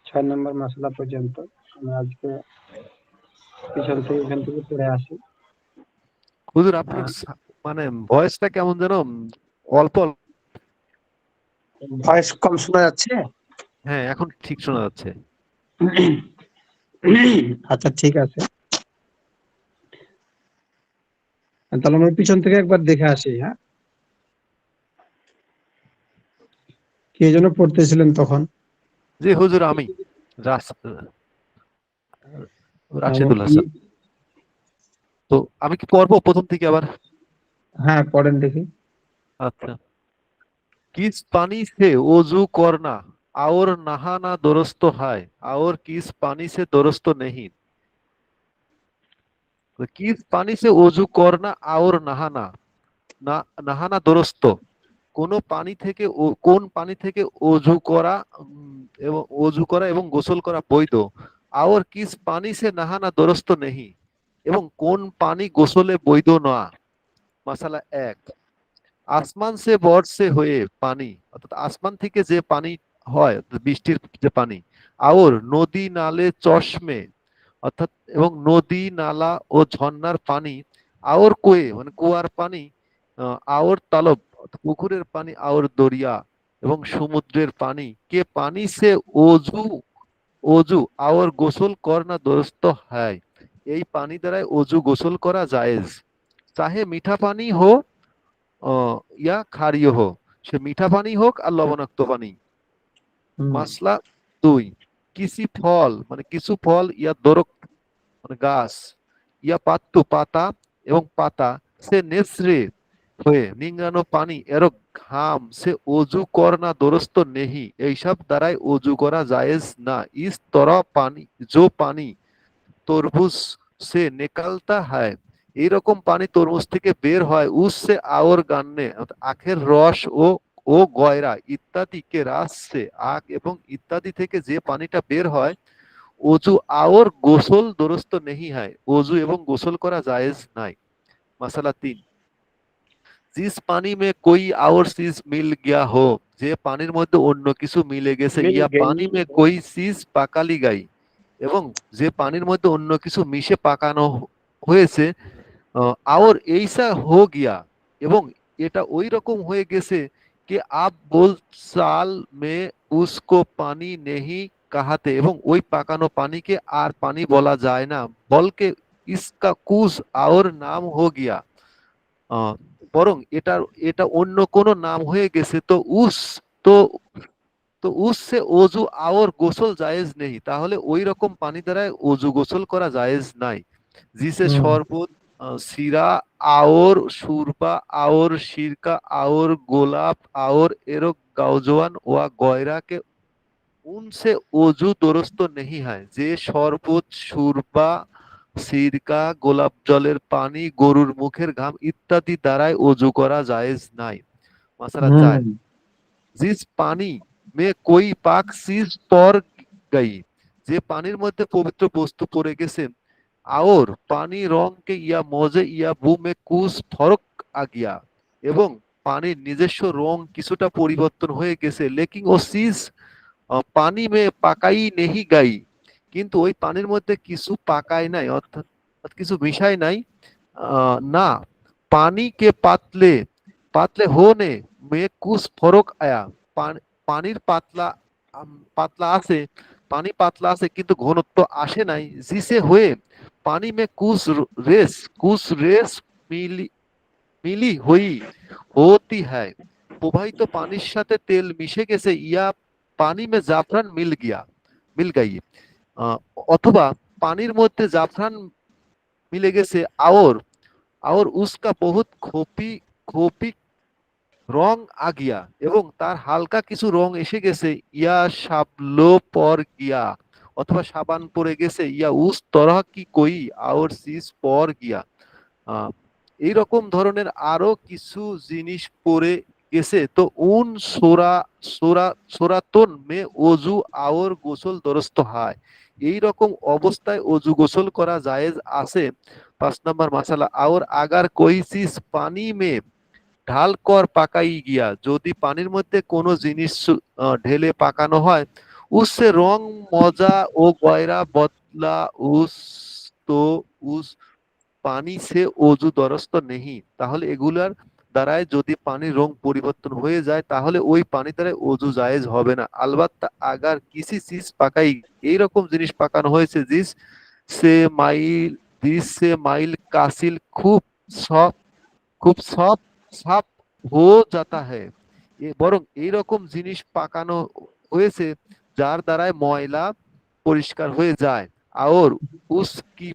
6 নম্বর মশলা পর্যন্ত আমি আজকে পিছন থেকে এখান থেকে পড়ে আসি। হুজুর আপনার মানে ভয়েসটা কেমন যেন অল্প অল্প। ভয়েস কম শোনা যাচ্ছে? হ্যাঁ, এখন ঠিক শোনা যাচ্ছে। আচ্ছা, ঠিক আছে। তাহলে আমরা পিছন থেকে একবার দেখে আসি। হ্যাঁ, কে যেন পড়তেছিলেন তখন? জি হুজুর, আমি রাশেদুল কি? হাসান। তো আমি কি পড়বো প্রথম থেকে আবার? হ্যাঁ, পড়েন দেখি। আচ্ছা। किस पानी से वजू करना और नहाना दुरुस्त है और किस पानी से दुरुस्त नहीं? तो किस पानी से वजू करना और नहाना না নাহানা দুরস্ত, কোন পানি থেকে অজু করা এবং গোসল করা বৈধ, আর কিস পানি সে নাহানা দুরস্ত নেহি, এবং কোন পানি গোসলে বৈধ না। মাসালা এক, আসমান সে বর্ষে হয়ে পানি, অর্থাৎ আসমান থেকে যে পানি হয়, অর্থাৎ বৃষ্টির যে পানি, আর নদী নালে চশমে, অর্থাৎ এবং নদী নালা ও ঝর্ণার পানি, আর কুয়ে মানে কুয়ার পানি, আর তালব পুকুরের পানি, আর দরিয়া এবং সমুদ্রের পানি, কে পানি সে অজু অজু আর গোসল করনা দুরুস্ত হয়, এই পানি দ্বারাই অজু গোসল করা জায়েজ, চাহে মিঠা পানি হো ইয়া ক্ষারীয় হো, সে মিঠা পানি হোক আর লবণাক্ত পানি। মাসলা দুই, কিছু ফল ইয়া দরক মানে গাছ, ইয়া পাত্তু পাতা এবং পাতা, সে নেসরে হয়ে নিংড়ানো পানি এরক ঘাম সে অজু করনা দুরুস্ত নেহি, এইসব দ্বারাই অজু করা জায়েজ না। ইস তরা পানি পানি তরমুজ সে নিকালতা হয়, এইরকম পানি তরমুজ থেকে বের হয়, উসসে আওর গান্নে আখের রস ও গয়রা ইত্যাদি কে রাস সে, আখ এবং ইত্যাদি থেকে যে পানিটা বের হয়, অজু আওর গোসল দুরুস্ত নেহি হয়, অজু এবং গোসল করা জায়েজ নাই। মাসালা তিন, জিস পানি মে কোই और चीज মিল গিয়া হো, যে পানির মধ্যে অন্য কিছু মিলে গেছে, মিল ইয়া গই। পানি মে কোই চীজ পাকালি গাই, এবং যে পানির মধ্যে অন্য কিছু মিশে পাকানো হয়েছে, और ऐसा हो गया, এবং এটা ওই রকম হয়ে গেছে, कि आप बोल साल में उसको पानी नहीं কাহাতে, এবং ওই পাকানো পানিকে আর পানি বলা যায় না, বলকে इसका कुछ और नाम हो गया, আহ, বরং এটা অন্য কোন নাম হয়ে গেছে, তো তো উসসে অজু আওর গোসল জায়েজ নেই, তাহলে ওই রকম পানি দ্বারা অজু গোসল করা জায়েজ নাই। জিসে শরবত সিরা আওর সুরবা আওর সিরকা আওর গোলাপ আওর এরক গাউজওয়ান ওয়া গয়রা কে উনসে অজু দুরুস্ত নেহি হয়, যে শরবত সুরবা সিরকা গোলাপ জলের পানি গরুর মুখের ঘাম ইত্যাদি দ্বারাই অজু করা জায়েজ নাই। মাসালা চার, जिस पानी में कोई पाक चीज পর गई, যে পানির মধ্যে পবিত্র বস্তু পড়ে গেছে, और पानी रंग के या मौजे या बू में कुछ फर्क आ गया, এবং পানির নিজস্ব রং কিছুটা পরিবর্তন হয়ে গেছে, লেকিন ও চীজ পানি মে পাকাই নেহি গাই, কিন্তু ওই পানির মধ্যে কিছু পাকায় নাই, অর্থাৎ কিছু মিশায় নাই, না পানি কে পাতলে পাতলে হোনে মে কুছ ফরক আয়া, পানির পাতলা আছে, পানি পাতলা আছে কিন্তু ঘনত্ব আসে নাই, জিসে হয়ে পানি মে রেস কুছ রেস মিলি মিলি হই হতি হ্যায়, প্রবাহিত পানির সাথে তেল মিশে গেছে, ইয়া পানি মে জাফরান মিল গাই, আহ, অথবা পানির মধ্যে জাফরান মিলে গেছে, আওর আওর উস্কা বহুত খোপি খোপি রং আগিয়া, এবং তার হালকা কিছু রং এসে গেছে, ইয়া সাবলো পর গিয়া, অথবা সাবান পড়ে গেছে, ইয়া উস তরহ কি কই আওর চিজ পর গিয়া, আহ, এইরকম ধরনের আরো কিছু জিনিস পড়ে গেছে, তো উন সোরাতন মে অজু আওর গোসল দরস্ত হয়, এই রকম অবস্থায় অজু গোসল করা জায়েজ আছে। 5 নম্বর মাসালা, और अगर कोई चीज पानी में ঢাল কর পাকাই গিয়া, যদি পানির মধ্যে কোনো জিনিস ঢেলে পাকানো হয়, उससे রং মজা ও গয়রা বদলা, উস তো উস পানি সে অজু দরস্ত নেহি। তাহলে এগুলার দ্বারাই যদি পানির রং পরিবর্তন হয়ে যায় তাহলে ওই পানি দ্বারা অজু জায়েজ হবে না। আলবাত্তা আগার কিসি চিজ পাকাই, এইরকম জিনিস পাকানো হয়েছে সে মাইল সে মাইল কাসিল খুব সব সাফ হো যাতা হ্যায়, বরং এইরকম জিনিস পাকানো হয়েছে যার দ্বারায় ময়লা পরিষ্কার হয়ে যায়। और उसकी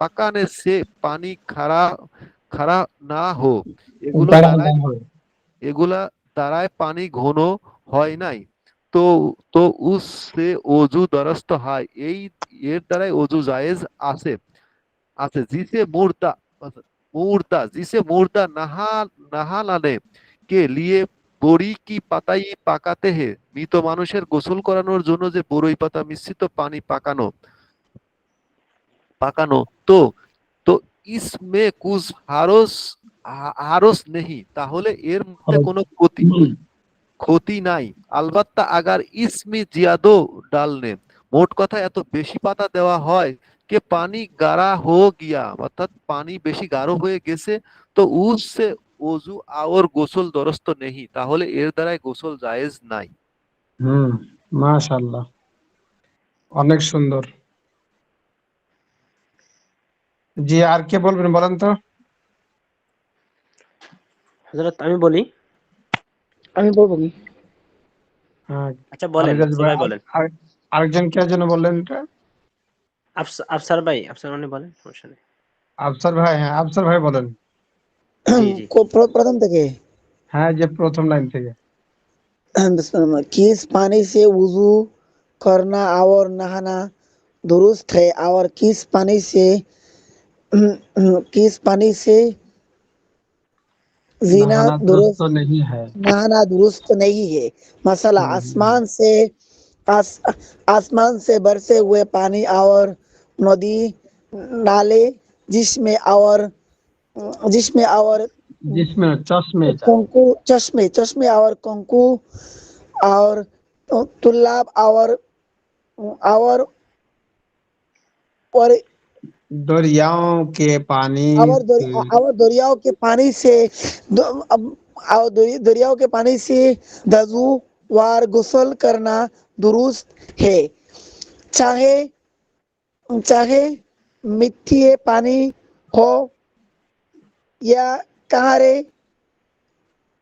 पकाने से पानी খারা খারা না হো, এগুলো দাঁড়ান দ্বারায় দাঁড়ান হবে। এগুলা দ্বারায় পানি ঘন হয় নাই, তো তো উসসে অজু দরস্ত হয়, এর দ্বারাই অজু জায়েজ আছে আছে जिसे मुर्दा नहाने के लिए বড়ি কি পাতাই পাকাতে হে, মৃত মানুষের গোসল করানোর জন্য যে বড়ই পাতা মিশ্রিত পানি পাকানো পাকানো তো তো ইসমে কুছ হারস নেহি, তাহলে এর মধ্যে কোনো ক্ষতি নাই। আলবাত্তা আগার ইসমি জিয়াদো ডালনে, মোট কথা এত বেশি পাতা দেওয়া হয় কে পানি গাঢ়া হো গিয়া, অর্থাৎ পানি বেশি গাঢ় হয়ে গেছে, তো উসসে ওযু আর গোসল দরস্ত নেহি, তাহলে এর দ্বারাই গোসল জায়েজ নাই। হুম, মাশাআল্লাহ, অনেক সুন্দর। জি, আর কে বলবেন বলেন তো? হযরত আমি বলি। আমি বলবো কি? হ্যাঁ, আচ্ছা বলেন, খালিদ ভাই, সবাই বলেন। আরেকজন কে যেন বললেন এটা? আফসার ভাই, আফসার মানে বলেন, সমস্যা নেই। আফসার ভাই, হ্যাঁ আফসার ভাই বলেন। জি জি। প্রথম থেকে হ্যাঁ, যে প্রথম লাইন থেকে। बिस्मिल्लाह, किस पानी से वुजू करना और नहाना दुरुस्त है और किस पानी से जीना नहाना दुरुस्त दुरुस्त तो नहीं है। नहाना दुरुस्त नहीं है। मसला हम्म। आस, आसमान से बरसे हुए पानी और नदी नाले जिसमें और जिसमें और जिसमें चश्मे कंकु चश्मे चश्मे और कंकु और तुल्लाब और और दरियाओं के पानी से और दरियाओं के पानी से दरियाओं के पानी से दजू वार गुसल करना दुरुस्त है, चाहे चाहे मिट्टी पानी हो या कहारे।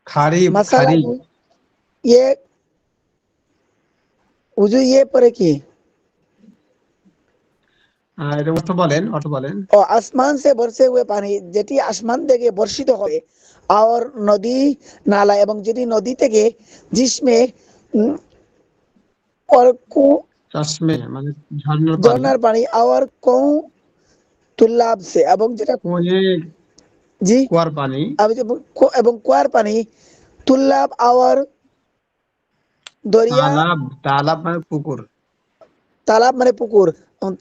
खारी मसाला खारी ये वुजू ये परे की এটা অর্থ বলেন, অর্থ বলেন। और आसमान से बरसे हुए पानी যেটি আসমান থেকে বর্ষিত হয় और নদী নালা এবং যেটি নদী থেকে जिसमें और চশমে মানে ঝর্ণার পানি। ঝর্ণার পানি और তুল্লাব সে এবং যেটা কুঁয়ে জি কুয়ার পানি। এবং কুয়ার পানি তুল্লাব और दरिया তালাব তালাব মানে পুকুর। तालाब माने पुकुर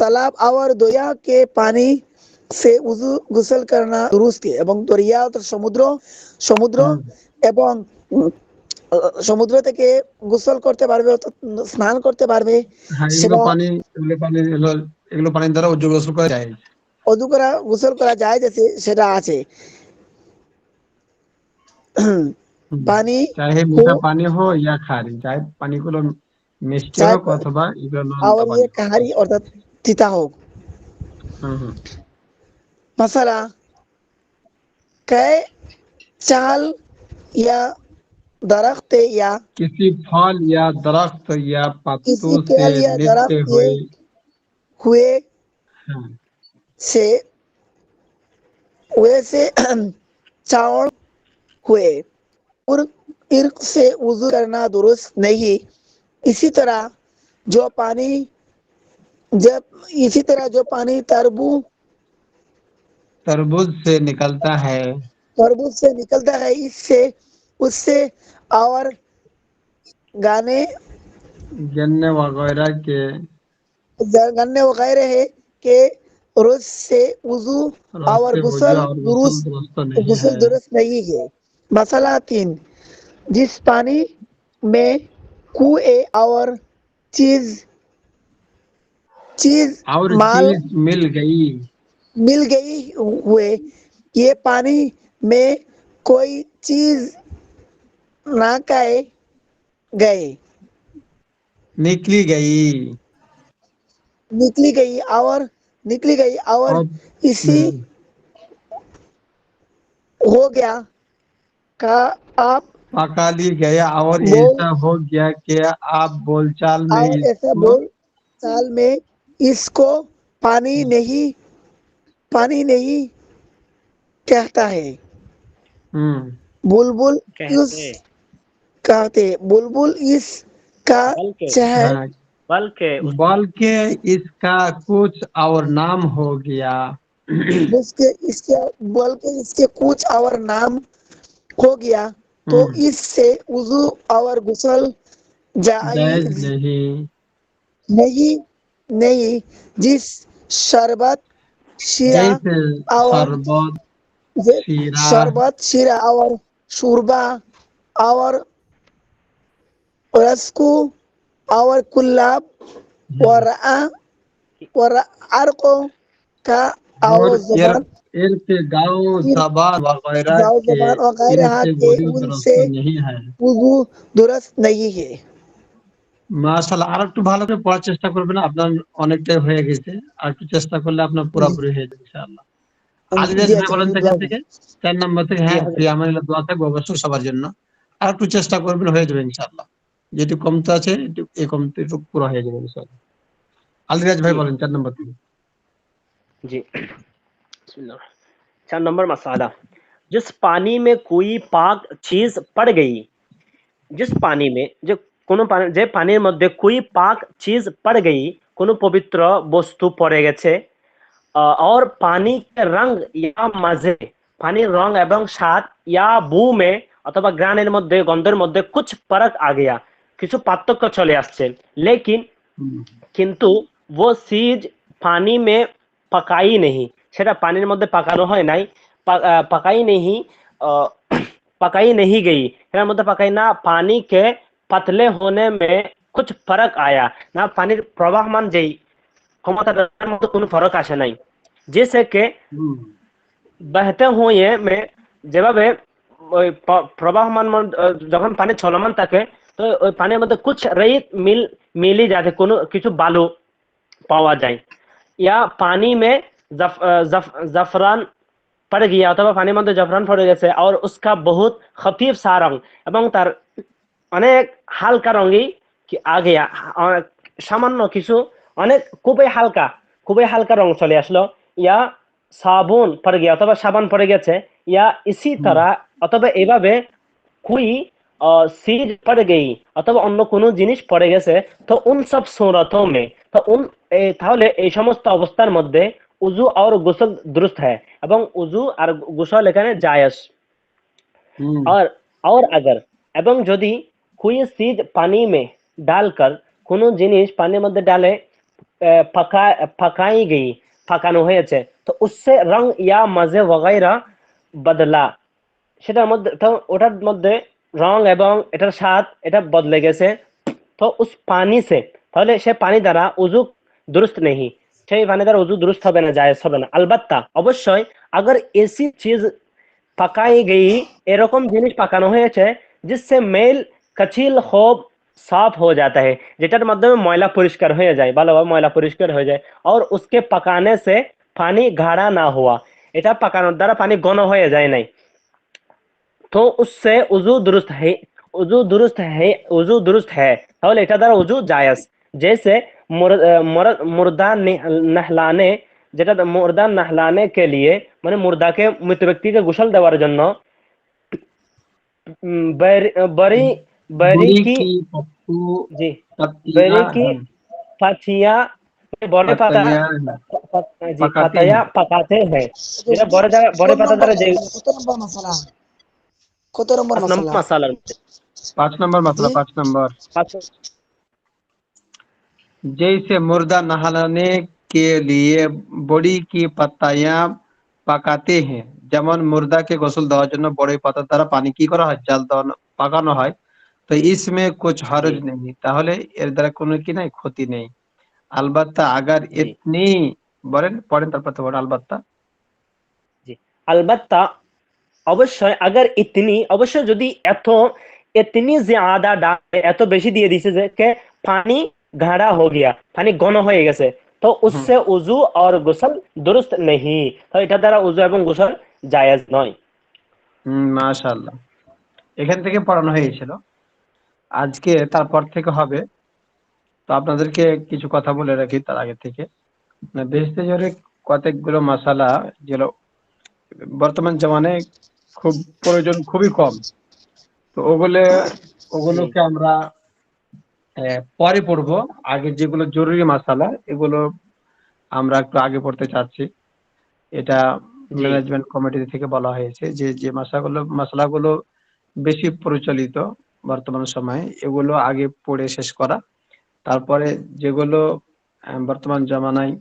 तालाब और दरिया के पानी से उजू गुसल करना दुरुस्त है এবং দরিয়া তো সমুদ্র সমুদ্র হুম। এবং সমুদ্র থেকে গোসল করতে পারবে অর্থাৎ স্নান করতে পারবে হ্যাঁ, সেটা এগুলো পানির দ্বারা উজ্জ্বল গোসল করা যায়। অজু করা গোসল করা যায় যে সেটা আছে। পানি চাहे हो मीठा पानी हो या खारी, চাहे পানিগুলো মিষ্টি चाहे হোক অথবা এগুলো নোনতা और পানি ये হোক। कहारी অর্থাৎ তিতা হোক। হুম হুম। मसाला कै चाल या दरख्त या किसी फल या दरख्त या किसी पत्तों से पेड़ या लेपटे दरख्त ये हुए। हुए हाँ, से वैसे चावल हुए और इर्क से वुजू करना दुरुस्त नहीं। इसी तरह जो पानी इसी तरह जो पानी तरबूज से निकलता है। तरबूज से निकलता है इससे उससे और गाने गन्ने वगैरह के गन्ने वगैरह है के रोज से वजू और गुसल दुरुस्त गुसल दुरुस्त नहीं है। मसला 3, जिस पानी में कुएं और चीज चीज और माल चीज मिल गई। मिल गई हुए, ये पानी में कोई चीज ना खाए गए निकली गई। निकली गई और अब इसी हो गया का आप पका ली गया और बोल ऐसा हो गया कि आप बोलचाल में और ऐसा इसको बोल चाल में इसको पानी नहीं कहता है। बुलबुल इस कहते कहते बुलबुल इसका बल्कि चहल हाँ, बल्कि उस बल्कि इसका कुछ और नाम हो गया। उसके इसके बल्कि इसके कुछ और नाम हो गया, तो इससे वजू और गुसल जायज जायज नहीं। नहीं नहीं। जिस शरबत शीरा जैसे और शरबत शीरा शरबत शीरा और शोरबा और रस्कू और कुल्लाब और अर्को का और और जबान इर्क गाँव सबार वगैरह जाओ के जबान वगैरह इनसे के वजू उनसे दुरुस्त नहीं है। वजू दुरुस्त नहीं है। মাশাআল্লাহ, আর একটু ভালো করে পড়ার চেষ্টা করবেন। আপনার অনেকটাই হয়ে গেছে, আর একটু চেষ্টা করলে আপনার পুরোপুরি হয়ে যাবে ইনশাআল্লাহ। আলিরাজ জি ভাই আচ্ছা বলেন হুজুর তো দোয়া এখান থেকে 4 নম্বর থেকে। জি হ্যাঁ, হবে। ফি আমানিল্লাহ দোয়া থাকবে অবশ্যই সবার জন্য। আর একটু চেষ্টা করবেন, হয়ে যাবে ইনশাআল্লাহ। যেটুকু কমতে আছে এই কমতেটুকু পুরো হয়ে যাবে ইনশাআল্লাহ। আলিরাজ ভাই जी বলেন 4 নম্বর থেকে। जी बिस्मिल्लाह। 4 नंबर मसाला, जिस पानी में कोई पाक चीज पड़ गई, जिस पानी में যে কোনো পানি যে পানির মধ্যে कोई पाक चीज पड़ गई, কোনো পবিত্র বস্তু পড়ে গেছে, और पानी के रंग या मजे, पानिर रंग এবং স্বাদ या बू में অথবা গ্রানের মধ্যে গন্ধের মধ্যে कुछ फर्क आ गया, কিছু পার্থক্য চলে আসছে, लेकिन কিন্তু वो चीज पानी में पकाई नहीं, সেটা পানির মধ্যে পাকানো হয় নাই, पकाई नहीं पकाई नहीं गई, এর মধ্যে पकाई ना, पानी के पतले होने में कुछ फर्क आया না, পানির প্রবাহমান যেই ক্ষমতাটার মধ্যে কোনো ফরক আসে নাই, जैसे कि बहते हुए में যেভাবে ওই প্রবাহমান যখন পানি চলমান থাকে, তো ওই পানির মধ্যে कुछ रेत मिली जाते, কোনো কিছু বালু पावा जाए, या पानी में जफरान पड़ गया, अथवा पानी मध्य जफरान पड़ गए और उसका बहुत खफीफ सा रंग এবং তার অনেক হালকা রঙই কি आ गया, সামান্য কিছু অনেক খুবই হালকা রং চলে আসলো, या साबुन पड़ गया অথবা সাবান পড়ে গেছে, या इसी तरह অথবা এভাবে कोई चीज पड़ गई অথবা অন্য কোনো জিনিস পড়ে গেছে, তো उन सब सूरतों में, তো তাহলে এই সমস্ত অবস্থার মধ্যে উযু আর গোসল दुरुस्त है এবং উযু আর গোসল এখানে জায়েজ। और अगर এবং যদি कोई चीज पानी में डालकर, কোনো জিনিস পানির মধ্যে ডালে पकाई गई, पकानो হয়েছে, তো उससे रंग या मजे वगैरह बदला, সেটার মধ্যে তো ওটার মধ্যে রং এবং এটার স্বাদ এটা বদলে গেছে, তো उस पानी से, তাহলে সে পানি দ্বারা উযু दुरुस्त नहीं, সেই পানি দ্বারা উযু दुरुस्त হবে না, জায়েজ হবে না। अलबत्ता অবশ্যই अगर ऐसी चीज पकाई गई, এরকম জিনিস পাকানো হয়েছে जिससे मेल कचील खूब साफ हो जाता है, যেটার মাধ্যমে ময়লা পরিষ্কার হয়ে যায়, ভালোভাবে ময়লা পরিষ্কার হয়ে যায়, और उसके पकाने से पानी गाढ़ा ना हुआ, এটা পাকানোর দ্বারা পানি ঘন হয়ে যায় নাই, तो उससे उजू दुरुस्त है, তাহলে এটা দ্বারা উজু জায়েজ। जैसे मुर्दा नहलाने, যেটা मुर्दा नहलाने के लिए মানে মুর্দাকে মৃত ব্যক্তিকে গোসল দেওয়ার জন্য बरी बरी बुरी की की पत्तू जी पत्तियां बरी की पतिया बड़े पाता पत्तियां जी पकाते पताया हैं। पकाते हैं, যেটা বড় পাতা দ্বারা যে কত নম্বর 5 নম্বর মশলা? মাসালার মধ্যে 5 নম্বর জি মাসলা, 5 নম্বর। পাঁচ- जैसे मुर्दा नहलाने के लिए बड़ी की पत्तियां পাকাতে হ্যাঁ, যেমন মুর্দাকে গোসল দেওয়ার জন্য বড়ই পাতার দ্বারা পানি কি করা হয়, জাল দেওয়ানো পাকানো হয়। তো ইসমে কুছ হরজ जी নেই, তাহলে এর দ্বারা কোনো কি নাই, ক্ষতি নেই। আলবাত্তা আগার जी ইতনি, বলেন পড়েন তারপর তো বলেন আলবাত্তা। जी अलबत्ता অবশ্যই अगर इतनी অবশ্য যদি এত इतनी ज्यादा ডালে এত বেশি দিয়ে দিছে যে কে পানি গাঢ়া हो गया পানি ঘন হয়ে গেছে তো হুম उससे वजू और गुस्ल दुरुस्त नहीं তো এটা দ্বারা ওযু এবং গোসল জায়েজ নয় মাশাআল্লাহ, এখান থেকে পড়ানো হয়েছিল। আজকে তারপর থেকে হবে। তো আপনাদেরকে কিছু কথা বলে রাখি তার আগে থেকে। বেহেশতে জোরে কতকগুলো মাসালা যেগুলো বর্তমান জামানায় খুব প্রয়োজন, খুবই কম। তো जी ওগুলোকে আমরা পরে পড়বো। আগে যেগুলো জরুরি মাসালা, এগুলো আমরা একটু আগে পড়তে চাচ্ছি। এটা जी ম্যানেজমেন্ট কমিটি থেকে বলা হয়েছে যে যে মাসালাগুলো বেশি প্রচলিত বর্তমান সময়ে, এগুলো আগে পড়ে শেষ করা। তারপরে যেগুলো বর্তমান জামানায়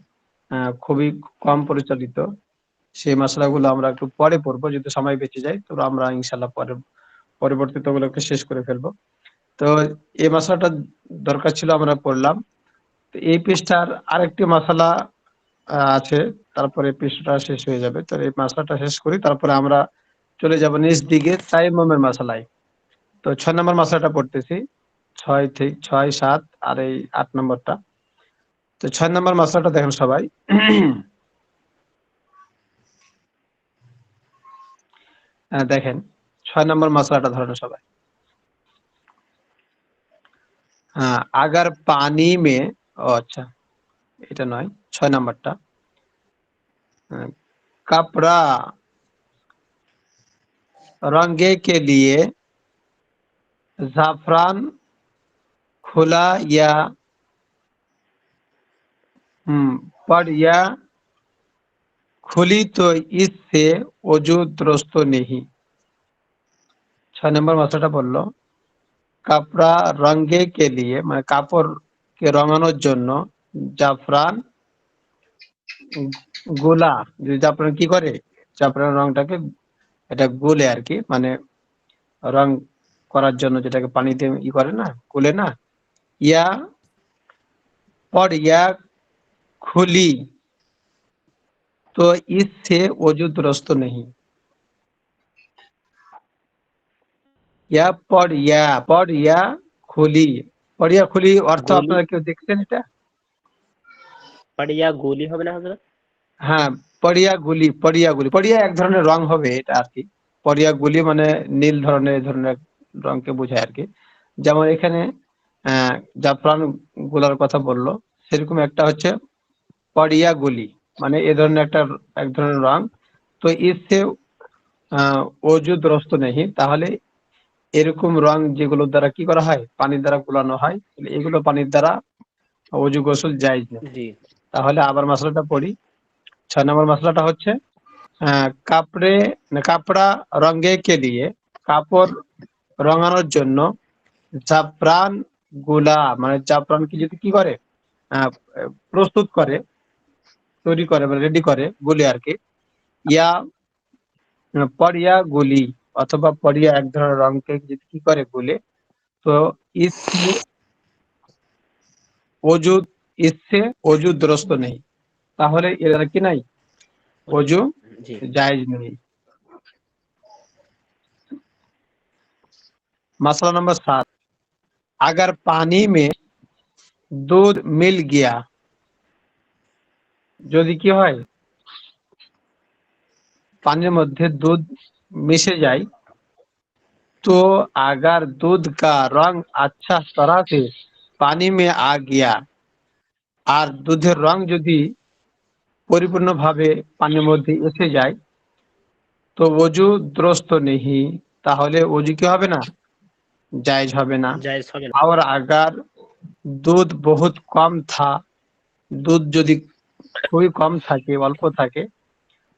খুবই কম প্রচলিত, সেই মশলাগুলো আমরা একটু পরে পড়বো, যদি সময় বেঁচে যায়। তো আমরা ইনশাল্লাহ পরবর্তীতে ওগুলোকে শেষ করে ফেলবো। তো এই মশলাটা দরকার ছিল, আমরা পড়লাম। তো এই পৃষ্ঠার আরেকটি মশলা আছে, তারপরে পৃষ্ঠাটা শেষ হয়ে যাবে। তো এই মশলাটা শেষ করি, তারপরে আমরা চলে যাব নিচ দিকে তাইমুমের মশলায়। তো 6 নম্বর মশলাটা পড়তেছি, 6 থেকে 6, 7 আর এই 8 নম্বরটা। তো 6 নম্বর মশলাটা দেখেন সবাই। দেখেন 6 নম্বর মশলাটা ধরেন সবাই। हाँ, अगर पानी में, ও আচ্ছা এটা নয়, 6 নাম্বারটা। कपड़ा रंगे के लिए जाफरान खुला या पड़ या खुली तो इससे वजू दुरुस्त नहीं। 6 নম্বর মশলাটা বললো কাপড়া রঙে কে লিয়ে, মানে কাপড়কে রঙানোর জন্য জাফরান গোলা, যদি জাফরান কি করে, জাফরান রংটাকে এটা গোলে আর কি, মানে রং করার জন্য যেটাকে পানিতে করে না, গোলে না, ইয়া পর ইয়া খুলি তো इससे वजू दुरुस्त नहीं। ইয়া পর ইয়া খুলি, পড়িয়া খুলি অর্থ গোলি আপনারা কেউ দেখছেন এটা? পড়িয়া গোলি হবে না হযরত হ্যাঁ, পড়িয়া এক ধরনের রং হবে এটা আর কি। পড়িয়া গুলি মানে নীল ধরনের, এই ধরনের রংকে বোঝায় আর কি। যেমন এখানে আহ জাফরান গুলার কথা বললো, সেরকম একটা হচ্ছে পড়িয়া গুলি, মানে এ ধরনের এক ধরনের রং। তো ইসে ওজুদ রস্ত নেই, তাহলে এরকম রং যেগুলো দ্বারা কি করা হয়, পানির দ্বারা গুলানো হয়, এগুলো পানির দ্বারা অজু গোসল জায়েজ নেই। জি তাহলে আবার মশলাটা পড়ি। 6 নম্বর মশলাটা হচ্ছে কাপড়া রঙে কে লিয়ে, কাপড় রঙানোর জন্য জাফরান গুলা, মানে জাফরান কি যদি কি করে, আহ, প্রস্তুত করে, তৈরি করে, মানে রেডি করে, গুলি আর কি। ইয়া পরিয়া গুলি, অথবা পরিয়া এক ধরনের রংকে যদি কি করে, গুলে, তো ইসে ওজুদ ইসে ওজু দুরস্ত নেই, তাহলে এর কি নাই, ওজু জি জায়েজ নেই। मसला नंबर 7, अगर पानी में दूध मिल गया, যদি কি হয়, পানির মধ্যে দুধ মিশে যায়, तो अगर दूध का रंग अच्छा तरह से पानी में आ गया, আর দুধের রং যদি পরিপূর্ণভাবে পানির মধ্যে এসে যায়, তো ওযু দুরুস্ত নেহি, তাহলে ওযু কি হবে না, জায়েজ হবে না। জায়েজ হবে না और अगर दूध बहुत कम था, দুধ যদি খুবই কম থাকে, অল্প থাকে,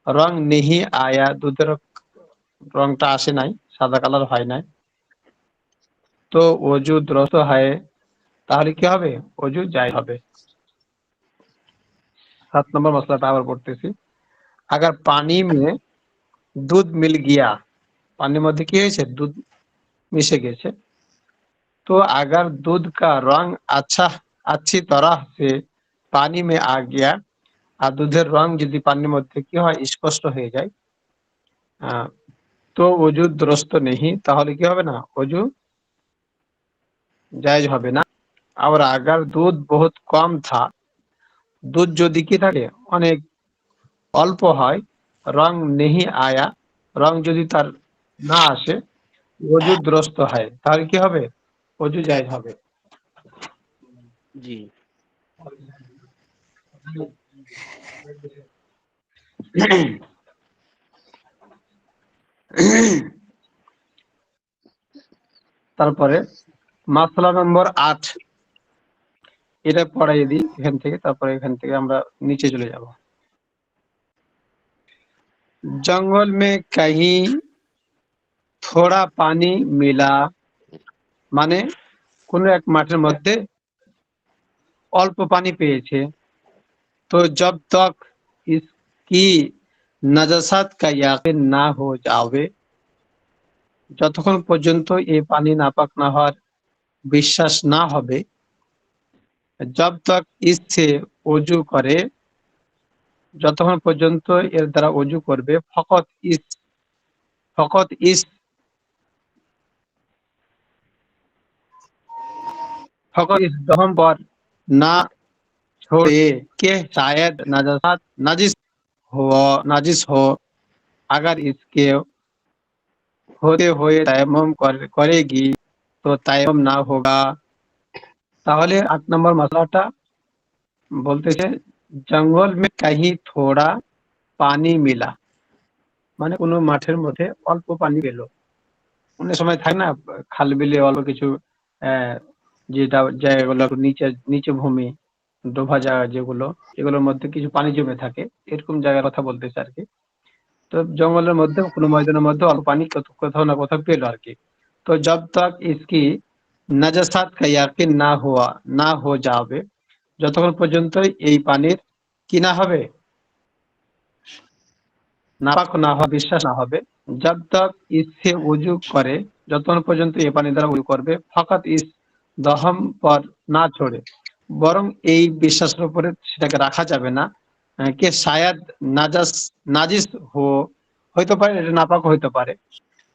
রং নেহি আয়া, দুধের রংটা আসে নাই, সাদা কালার হয় নাই, তো ওযু দুরুস্ত হয়, তাহলে কি হবে, ওযু জায়েজ হবে। 7 नंबर मसलाটা আবার পড়তেছি। अगर पानी में दूध मिल गया, पानी মধ্যে কি হয়েছে, দুধ মিশে গেছে, तो अगर दूध का रंग अच्छी तरह से पानी में आ गया, আর দুধের রং যদি পানির মধ্যে কি হয়, স্পষ্ট হয়ে যায়, तो वजू दुरुस्त नहीं, তাহলে কি হবে না, वजू জায়েজ হবে না। और अगर दूध बहुत कम था, দুধ যদি কি থাকে, অনেক অল্প হয়, রং নেহি আয়া, রং যদি তার না আসে, ওযু দুরস্ত হয়, তাহলে কি হবে, ওযু জায়েজ হবে। जी তারপরে মাসলা নম্বর 8, এটা পড়াই দিই এখান থেকে, তারপরে এখান থেকে আমরা নিচে চলে যাব। जंगल में कहीं थोड़ा पानी मिला, মানে কোন এক মাঠের মধ্যে অল্প পানি পেয়েছে, तो जब तक इसकी नजासत का यकीन ना हो जावे, যতক্ষণ পর্যন্ত এই পানি নাপাক না হওয়ার বিশ্বাস না হবে, जब तक इससे ওযু করে, যতক্ষণ পর্যন্ত এর দ্বারা ওযু করবে, ফকত ইস दहम पर ना छोड़े के शायद नाजिस हो, अगर इसके होते हुए तायम्मुम करेगी तो तायम्मुम ना होगा। তাহলে 8 নম্বর মাসলাটা বলতেছে, জঙ্গল মে কাহি থোড়া পানি মিলা, মানে কোনো মাঠের মধ্যে অল্প পানি পেল। অনেক সময় থাকে না, খাল বিলে অল্প কিছু যেটা জায়গাগুলো নিচে ভূমি, ডোভা জায়গা যেগুলো, এগুলোর মধ্যে কিছু পানি জমে থাকে, এরকম জায়গার কথা বলতেছে আর কি। তো জঙ্গলের মধ্যে কোনো ময়দানের মধ্যে অল্প পানি কোথাও না কোথাও পেল আর কি। তো जब तक इसकी नजासत का यकीन ना हो जावे, যতক্ষণ পর্যন্ত এই পানির কি না হবে, নাপাক না হবে, বিশ্বাস না হবে, जब तक इससे ওযু করে, যতক্ষণ পর্যন্ত এই পানি দ্বারা ওযু করবে, ফাকাত ইস দহম পর না ছড়ে, বরং এই বিশ্বাসের উপরে সেটাকে রাখা যাবে না, কে শায়াদ নাজিস হইতে পারে, এটা নাপাক হইতে পারে,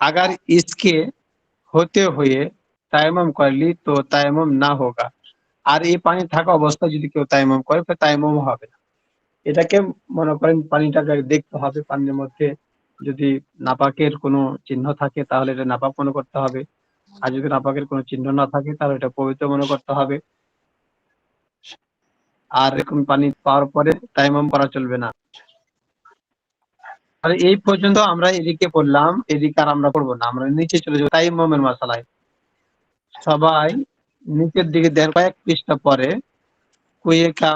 আগার ইসকে হতে হয়ে তায়াম্মুম করলি তো তায়াম্মুম না হোগা, আর এই পানি থাকা অবস্থায় যদি কেউ তায়াম্মুম করে, তো তায়াম্মুম হবে না। এটাকে মনে করেন পানিটাকে দেখতে হবে, পানির মধ্যে যদি নাপাকের কোনো চিহ্ন থাকে তাহলে এটা নাপাক মনে করতে হবে, আর যদি নাপাকের কোনো চিহ্ন না থাকে তাহলে এটা পবিত্র মনে করতে হবে। আর এরকম পানি পাওয়ার পরে তায়াম্মুম করা চলবে না। আর এই পর্যন্ত আমরা এদিকে পড়লাম, এদিকে আর আমরা পড়বো না, আমরা নিচে চলে যাবো তায়াম্মুমের মাসালায়। সবাই নিচের দিকে দেখেন, কয়েক পৃষ্ঠা পরে কুয়ে কা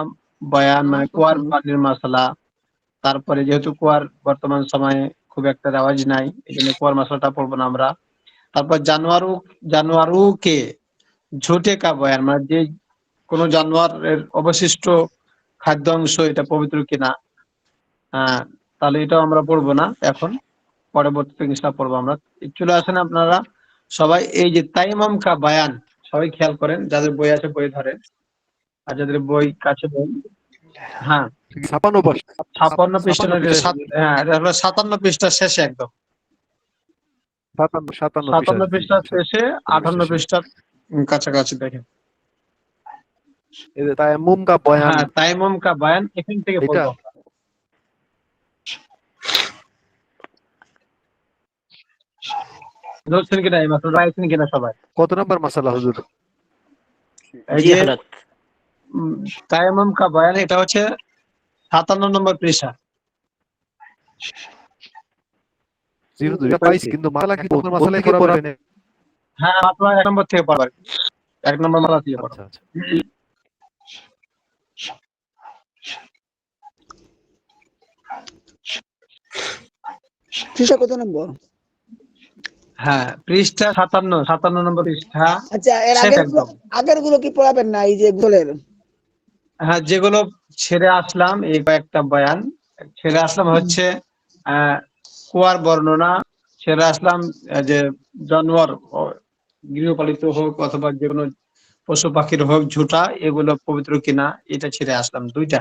বয়ান, মানে কুয়ার পানির মাসালা। তারপরে যেহেতু কুয়ার বর্তমান সময়ে খুব একটা রেওয়াজ নাই, এই জন্য কুয়ার মাসালাটা পড়বো না আমরা। তারপর জানোয়ারুকে ঝুটে কা বয়ান, মানে যে কোনো জানোয়ারের অবশিষ্ট খাদ্য অংশ এটা পবিত্র কিনা, তাহলে এটাও আমরা পড়বো না এখন, পরবর্তীতে ইনশাআল্লাহ পড়বো আমরা। চলে আসেন আপনারা সবাই, এই যে তায়াম্মুম কা বয়ান, সবাই খেয়াল করেন, যাদের বই আছে বই ধরেন, আর যাদের বই কাছে বই, হ্যাঁ 56 পৃষ্ঠা, হ্যাঁ এটা হলো 57 পৃষ্ঠার শেষে, একদম 57 পৃষ্ঠার শেষে 58 পৃষ্ঠার কাছাকাছি দেখেন, তায়াম্মুম কা বয়ান, হ্যাঁ তায়াম্মুম কা বয়ান, এখান থেকে পড়বো আমরা। ধরছেন কিনা এই মাসলা, রাইছেন কিনা সবাই? কত নম্বর মাসালা হুজুর? এই जी যে हजरत তায়াম্মুম কা বয়ান, এটা হচ্ছে 57 নম্বর পৃষ্ঠা। জি হুজুর, এটা পাইছি, কিন্তু মাসালা কি মাসালা কি পড়াবেন? হ্যাঁ মাসলা 1 নম্বর থেকে পড়বার, 1 নম্বর মাসলা থেকে পড়ো। আচ্ছা আচ্ছা, পৃষ্ঠা কত নম্বর? হ্যাঁ পৃষ্ঠা 57 নম্বর পৃষ্ঠা। আচ্ছা, এর শেষ আগের একদম। আগের গুলো কি পড়াবেন না, এই যে গোলের? হ্যাঁ, যেগুলো ছেড়ে আসলাম এই কয়েকটা বয়ান ছেড়ে আসলাম হচ্ছে কুয়ার বর্ণনা, ছেড়ে আসলাম যে জানোয়ার গৃহপালিত হোক অথবা যে কোনো পশু পাখির হোক ঝুটা এগুলো পবিত্র কিনা এটা ছেড়ে আসলাম দুইটা।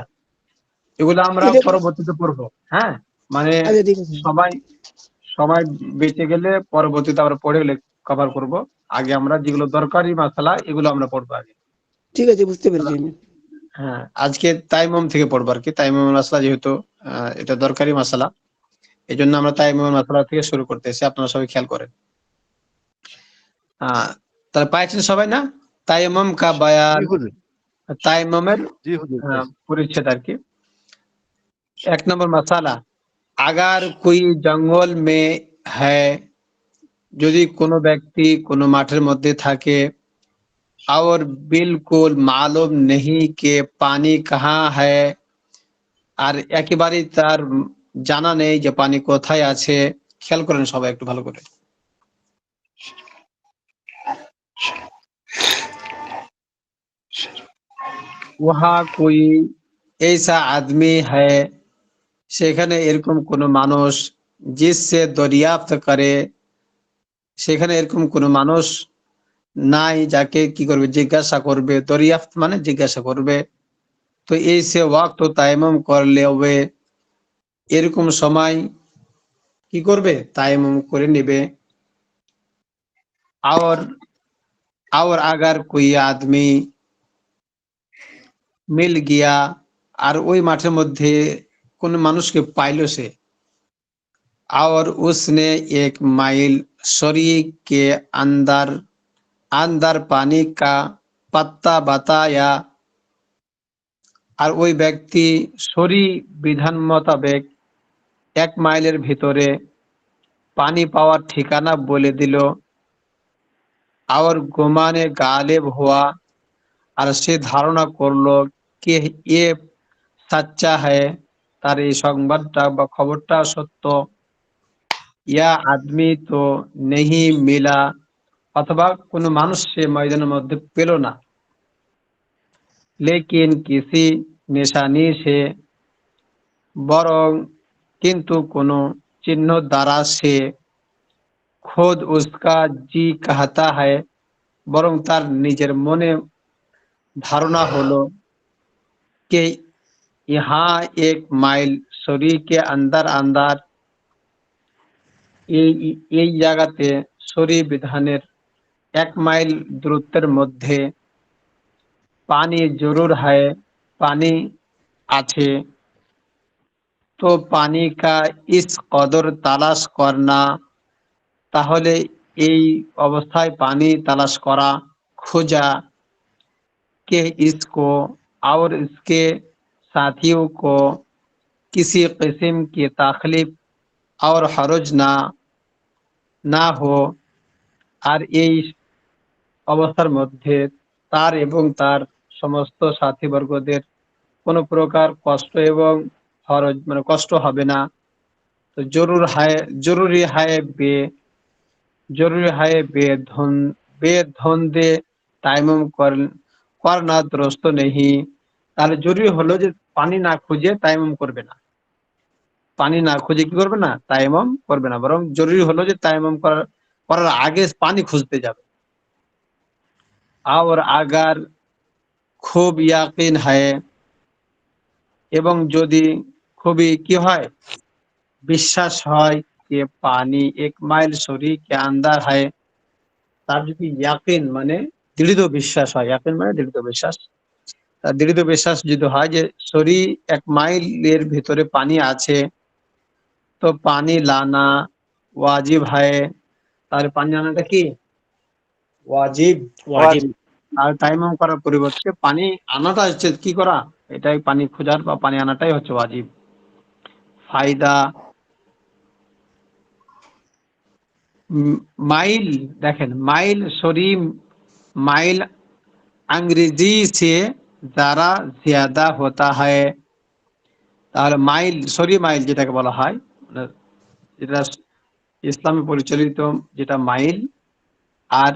এগুলো আমরা এটা পরবর্তীতে পড়বো। হ্যাঁ, মানে আচ্ছা ঠিক আছে, সবাই সবাই বেঁচে গেলে পরবর্তীতে আমরা পড়ে কভার করব। আগে আমরা যেগুলো দরকারি মাসালা এগুলো আমরা পড়বো আগে। ঠিক আছে, বুঝতে পেরেছি আমি। হ্যাঁ, আজকে তাইমুম থেকে পড়বো আর কি। তাইমুম মাসালা যেহেতু এটা দরকারি মাসালা, এই জন্য আমরা তাইমুম মাসালা থেকে শুরু করতেছি। আপনারা সবাই খেয়াল করেন। তাহলে পাইছেন সবাই না? তাইমুম কা জি বায়ান, হুজুর, তাইমুমের জি হুজুর। পরিচ্ছেদ আর কি। 1 नंबर मसाला, अगर कोई जंगल में है, যদি কোনো ব্যক্তি কোনো মাঠের মধ্যে থাকে, और बिल्कुल मालूम नहीं कि पानी कहाँ है, আর একেবারেই তার জানা নেই যে পানি কোথায় আছে। খেয়াল করেন সবাই একটু ভালো করে। वहाँ कोई ऐसा आदमी है, সেখানে এরকম কোনো মানুষ, जिससे दरियाफ्त करे, সেখানে এরকম কোনো মানুষ নাই যাকে কি করবে জিজ্ঞাসা করবে। দরিয়াফত মানে জিজ্ঞাসা করবে। তো এই সে ওয়াক্ত তায়াম্মুম করলে হবে, এরকম সময় কি করবে তায়াম্মুম করে নেবে। और और अगर कोई आदमी मिल गया, আর ওই মাঠের মধ্যে কোন মানুষকে পাইলো সে, और उसने 1 माइल शरीक के अंदर अंदर पानी का पत्ता बताया, আর ওই ব্যক্তি শরী বিধান মোতাবেক 1 মাইলের ভিতরে পানি পাওয়ার ঠিকানা বলে দিল। और गुमाने गालिब हुआ, আর সে ধারণা করলো কে এ সাচ্চা হ্যায়, তার এই সংবাদটা বা খবরটা সত্য। ইয়া আদমি তো নেহি মিলা, অথবা কোনো মানুষ সে ময়দানের মধ্যে পেল না। লেকিন কিসি নিশানি সে, বরং কিন্তু কোনো চিহ্ন দ্বারা সে, খোদ উসকা জি কাহতা হ্যায়, বরং তার নিজের মনে ধারণা হলো কে ইহা 1 মাইল শরী কে আন্দার আন্দার, এই এই জায়গাতে শরী বিধানের 1 মাইল দূরত্বের মধ্যে পানি জরুর হ্যায়, পানি আছে। তো পানি কা ইস কদর তালাশ করনা, তাহলে এই অবস্থায় পানি তালাশ করা, খোঁজা, के इसको और इसके साथियों को किसी किस्म की तकलीफ और हरज ना हो, আর এই অবস্থার মধ্যে তার এবং তার সমস্ত সাথীবর্গদের কোনো প্রকার কষ্ট এবং হরজ মানে কষ্ট হবে না। তো জরুরি হায় বেধন্দে তায়াম্মুম করনা দুরুস্ত নেহি, তাহলে জরুরি হলো যে পানি না খুঁজে তায়াম্মুম করবে না। পানি না খুঁজে কি করবে না তায়াম্মুম করবে না, বরং জরুরি হলো যে তায়াম্মুম করার আগে পানি খুঁজতে যাবে। আর আগার খুব ইয়াকিন হয়, এবং যদি খুবই কি হয় বিশ্বাস হয় যে পানি 1 মাইল শরী কে আন্দার হয়, তার যদি ইয়াকিন মানে দৃঢ় বিশ্বাস হয়, ইয়াকিন মানে দৃঢ় বিশ্বাস, তার দৃঢ় বিশ্বাস যদি হয় যে শরী 1 মাইলের ভিতরে পানি আছে, তো পানি লানা ওয়াজিব হয়। তার পানি আনাটা কি ওয়াজিব। वाजिब। আর তায়াম্মুম করার পরিবর্তে পানি আনাটা হচ্ছে কি করা, এটাই পানি খোঁজার বা পানি আনাটাই হচ্ছে ওয়াজিব। ফায়দা, মাইল দেখেন, মাইল শরী মাইল अंग्रेजी से যারা জিয়াদা হতা হয়, তাহলে মাইল শরী মাইল যেটাকে বলা হয়, মানে যেটা ইসলামে পরিচালিত যেটা মাইল, আর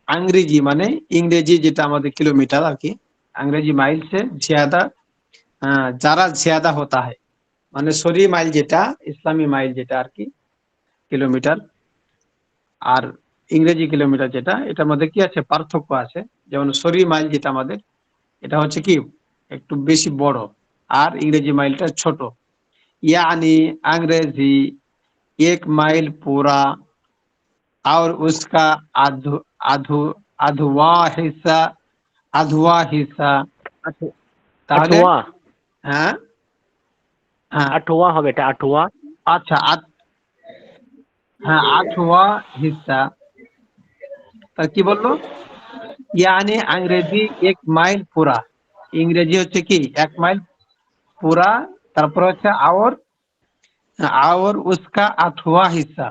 ইংরেজি মানে ইংরেজি যেটা আমাদের কিলোমিটার আর কি, अंग्रेजी माइल से ज्यादा যারা ज्यादा होता है মানে সরি মাইল যেটা ইসলামী মাইল যেটা আর কি কিলোমিটার আর ইংরেজি কিলোমিটার যেটা এটার মধ্যে কি আছে পার্থক্য আছে যেমন সরি মাইল যেটা আমাদের এটা হচ্ছে কি একটু বেশি বড় আর ইংরেজি মাইলটা ছোট यानी अंग्रेजी 1 माइल पूरा और उसका आधु आधु आधवा हिस्सा আধুয়া হিসা তাহলে अठवा হ্যাঁ হ্যাঁ अठवा हो बेटा अठवा আচ্ছা হ্যাঁ আধুয়া হিসা তা কি বললো यानी अंग्रेजी 1 माइल पूरा ইংরেজি হচ্ছে কি 1 মাইল পুরা তারপর হচ্ছে और उसका 8वां हिस्सा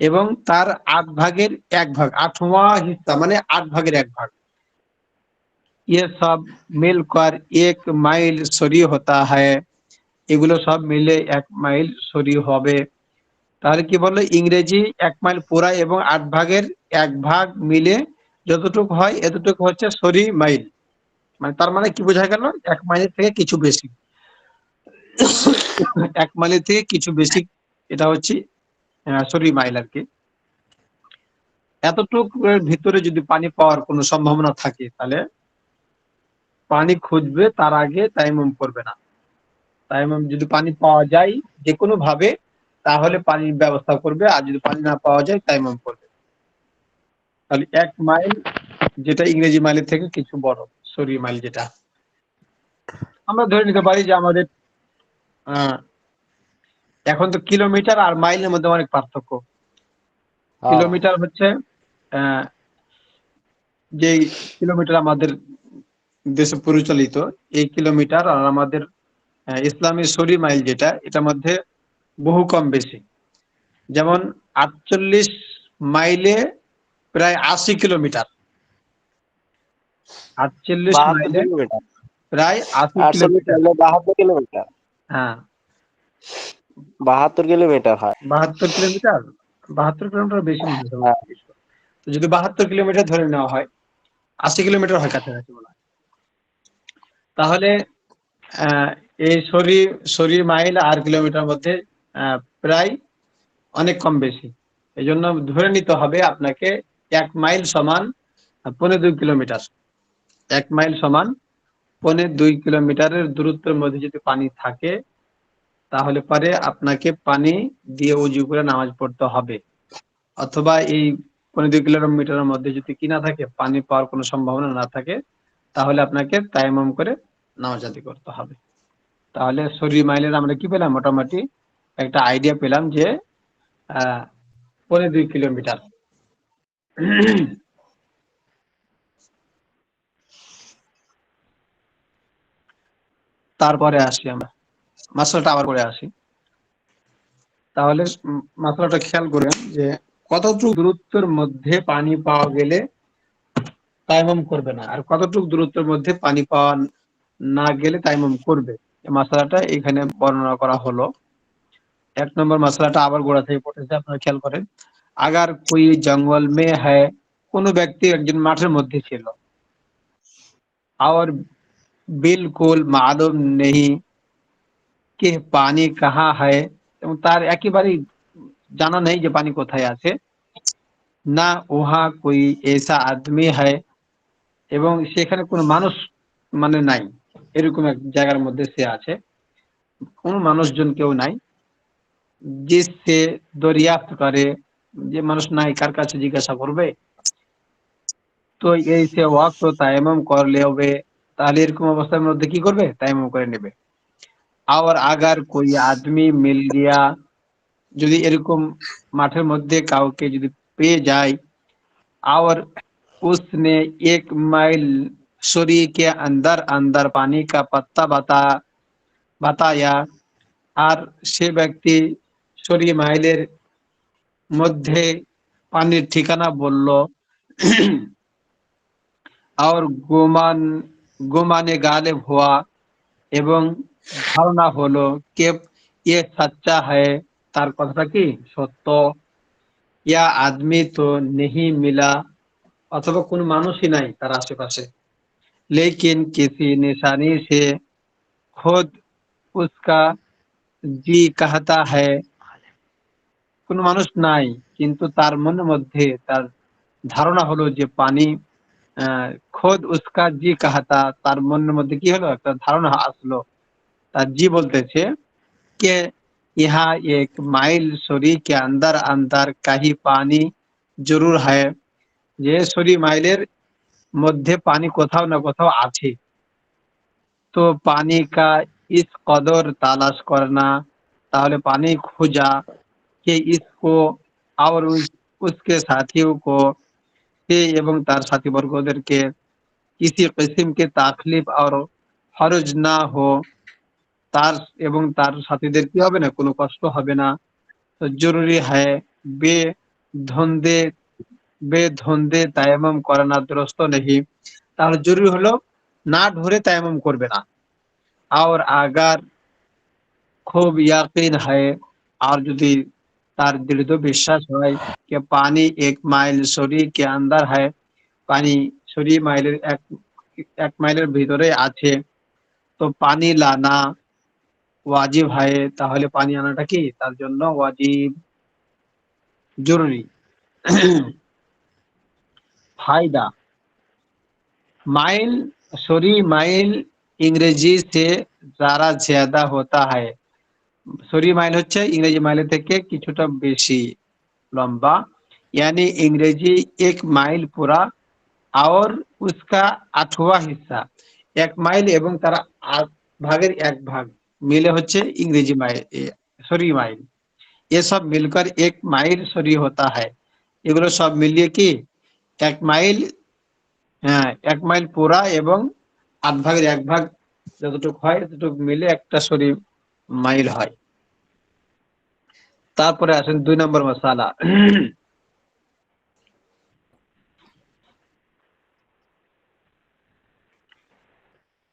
এবং তার 8 ভাগের 1 ভাগ 8वां हिस्सा মানে 8 ভাগের 1 ভাগ ये सब मिलकर 1 माइल सरी होता है এগুলো সব মিলে 1 মাইল সরি হবে তাহলে কি বললো ইংরেজি 1 মাইল পুরা এবং 8 ভাগের 1 ভাগ মিলে যতটুকু হয় এতটুকু হচ্ছে সরি মাইল মানে তার মানে কি বোঝা গেল 1 মাইলের থেকে কিছু বেশি 1 মাইলের থেকে কিছু বেশি এটা হচ্ছে সরি মাইল আর কি এতটুকু ভিতরে যদি পানি পাওয়ার কোনো সম্ভাবনা থাকে তাহলে পানি খুঁজবে তার আগে তায়াম্মুম করবে না তায়াম্মুম যদি পানি পাওয়া যায় যে কোনো ভাবে তাহলে পানির ব্যবস্থা করবে আর যদি পানি না পাওয়া যায় তায়াম্মুম করবে তাহলে 1 মাইল যেটা ইংরেজি মাইলের থেকে কিছু বড় সরি মাইল যেটা আমরা ধরে নিতে পারি যে আমাদের এখন তো কিলোমিটার আর মাইলের মধ্যে অনেক পার্থক্য কিলোমিটার হচ্ছে যে কিলোমিটার আমাদের দেশে পরিচালিত এই কিলোমিটার আর আমাদের ইসলামী সরি মাইল যেটা এটার মধ্যে বহু কম বেশি যেমন 48 মাইলে প্রায় 80 কিলোমিটার 48 মাইলে প্রায় 80 কিলোমিটার 72 কিলোমিটার হ্যাঁ 72 কিলোমিটার হয় 72 কিলোমিটার 72 কিলোমিটার বেশি না তো যদি 72 কিলোমিটার ধরে নেওয়া হয় 80 কিলোমিটার হয় কাছাকাছি বলা তাহলে এই সরি মাইল আর কিলোমিটার মধ্যে প্রায় অনেক কম বেশি এই জন্য ধরে নিতে হবে আপনাকে 1 মাইল সমান 2.5 কিলোমিটার 1 মাইল সমান 2.5 কিলোমিটারের দূরত্বের মধ্যে যদি পানি থাকে তাহলে পরে আপনাকে পানি দিয়ে ওযু করে নামাজ পড়তে হবে অথবা এই 2.5 কিলোমিটারের মধ্যে যদি কি না থাকে পানি পাওয়ার কোনো সম্ভাবনা না থাকে তাহলে আপনাকে তায়াম্মুম করে নামাজ আদায় করতে হবে তাহলে সরি মাইলের আমরা কি পেলাম মোটামুটি একটা আইডিয়া পেলাম যে 2.5 কিলোমিটার তারপরে আসি আমরা মাসলাটা আবার করে আসি তাহলে মাসলাটা খেয়াল করবেন যে কতটুকু দূরত্বের মধ্যে পানি পাওয়া গেলে তায়াম্মুম করবে না আর কতটুকু দূরত্বের মধ্যে পানি পাওয়া না গেলে তায়াম্মুম করবে এই মাসলাটা এখানে বর্ণনা করা হলো 1 নম্বর মাসলাটা আবার গোড়া থেকে পড়তেছে আপনারা খেয়াল করেন अगर कोई जंगल में है কোনো ব্যক্তি একজন মাঠের মধ্যে ছিল और बिल्कुल मालूम नहीं कि पानी कहाँ है এবং তার একেবারেই জানা নেই যে পানি কোথায় আছে না ওহা कोई ऐसा आदमी है এবং সেখানে কোনো মানুষ মানে নাই এরকম এক জায়গার মধ্যে সে আছে কোনো মানুষজন কেউ নাই जिससे दरियाफ्त করে যে মানুষ নাই কার কাছে জিজ্ঞাসা করবে তো এই সে ওয়াক্ত তায়াম্মুম করলে হবে তাহলে এরকম অবস্থার মধ্যে কি করবে তায়াম্মুম করে নেবে আর अगर कोई आदमी मिल गया যদি এরকম মাঠের মধ্যে কাউকে যদি পেয়ে যায় और उसने 1 माइल सरी के अंदर अंदर पानी का पत्ता बताया আর সে ব্যক্তি সরি মাইলের মধ্যে পানির ঠিকানা বলল और गुमाने गालिब हुआ এবং ধারণা হলো কে ये सच्चा है তার কথাটা কি সত্য या आदमी तो नहीं मिला অথবা কোন মানুষই নাই তার আশেপাশে लेकिन किसी निशानी से खुद उसका जी कहता है, কোনো মানুষ নাই কিন্তু তার মনের মধ্যে তার ধারণা হলো যে পানি খোদ উসকা জি কাহাতা, তার মনের মধ্যে কি হলো একটা ধারণা আসলো, তার জি বলতেছে कि यहाँ एक माइल सूरी के अंदर अंदर कहीं पानी जरूर है, যে সরি মাইলের মধ্যে পানি কোথাও না কোথাও আছে। तो पानी का इस कदर तलाश करना, তাহলে পানি খোঁজা कि इसको और उसके साथियों को, সে এবং তার সাথীবর্গদেরকে किसी किस्म के तकलीफ और हर्ज ना हो, তার এবং তার সাথীদের কি হবে না, কোনো কষ্ট হবে না। তো জরুরি হ্যায় বে ধন্দে বেধন্দে তায়াম্মুম করানা দুরস্ত নেহি, তাহলে জরুরি হলো না ধরে তায়াম্মুম করবে না। আর আগার খুব ইয়াকিন হয়, আর যদি তার দৃঢ় বিশ্বাস হয় যে পানি 1 মাইল সরি কে আন্দার হয়, পানি সরি মাইলের 1 মাইলের ভিতরে আছে, তো পানি লানা ওয়াজিব হয়, তাহলে পানি আনাটা কি তার জন্য ওয়াজিব, জরুরি। फायदा, माइल सॉरी माइल इंग्रेजी से जरा ज्यादा होता है, সরি মাইল হচ্ছে ইংরেজি মাইলের থেকে কিছুটা বেশি লম্বা, यानी इंग्रेजी 1 মাইল পুরা और उसका 8वां हिस्सा, 1 মাইল এবং তার 8 ভাগের 1 ভাগ মিলে হচ্ছে इंग्रेजी माइल सॉरी माइल, ये सब मिलकर 1 মাইল সরি होता है। এগুলো সব মিলিয়ে কি 1 মাইল, হ্যাঁ 1 মাইল পুরা এবং 8 ভাগের 1 ভাগ যতটুকু হয় ততটুকু মিলে একটা সরি মাইল হয়। তারপরে আসেন 2 নম্বর মাসালা।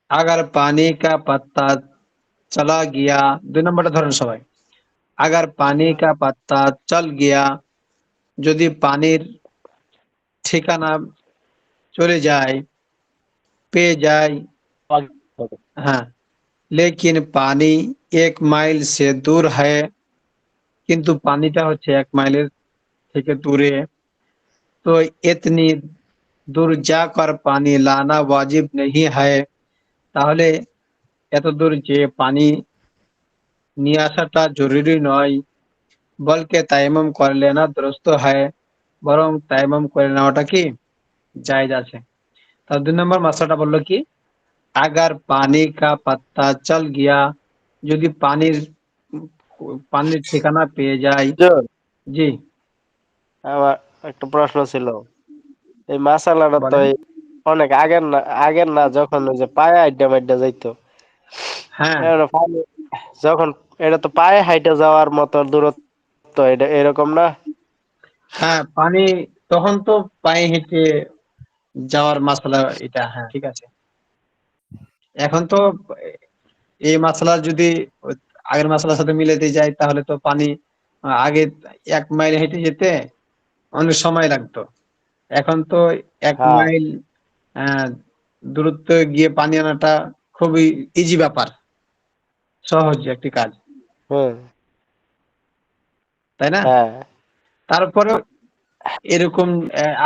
अगर पानी का पत्ता चला गया, 2 নম্বরটা ধরেন সবাই। अगर पानी का पत्ता चल गया, যদি পানির ঠিকানা চলে যায়, পেয়ে যায়, হ্যাঁ, लेकिन पानी 1 মাইল से दूर है, কিন্তু পানিটা হচ্ছে 1 মাইলের থেকে দূরে, तो इतनी दूर जाकर पानी लाना वाजिब नहीं है, তাহলে এত দূর যে পানি নিয়ে আসাটা জরুরি নয়, বলকে তায়াম্মুম করে লেনা দুরুস্ত হয়, বরং তায়াম্মুম করে নেওয়াটা কি জায়েজ আছে। তার 2 নম্বর মাসলাটা বললো কি, আগার পানি কা পাত্তা চল গিয়া, যদি পানির ঠিকানা পেয়ে যায়। হুজুর, জি আমার একটা প্রশ্ন ছিল। এই মাসালাটা তো বলেন। অনেক আগের না, যখন ওই যে পায়ে হাইটা মাইটা যাইতো। হ্যাঁ যখন এটা তো পায়ে হাইটা যাওয়ার মতো দূরত্ব, এটা এরকম না? হ্যাঁ, পানি তখন তো পায়ে হেঁটে যাওয়ার মাসলা এটা, হ্যাঁ ঠিক আছে। এখন তো এই মাসলা যদি আগের মাসলার সাথে মিলাতে যায়, তাহলে তো পানি আগে 1 মাইল হেঁটে যেতে অনেক সময় লাগতো, এখন তো 1 হ্যাঁ, মাইল দূরত্ব গিয়ে পানি আনাটা খুবই ইজি ব্যাপার, সহজ একটি কাজ, হুম, তাই না? হ্যাঁ, তারপরে এরকম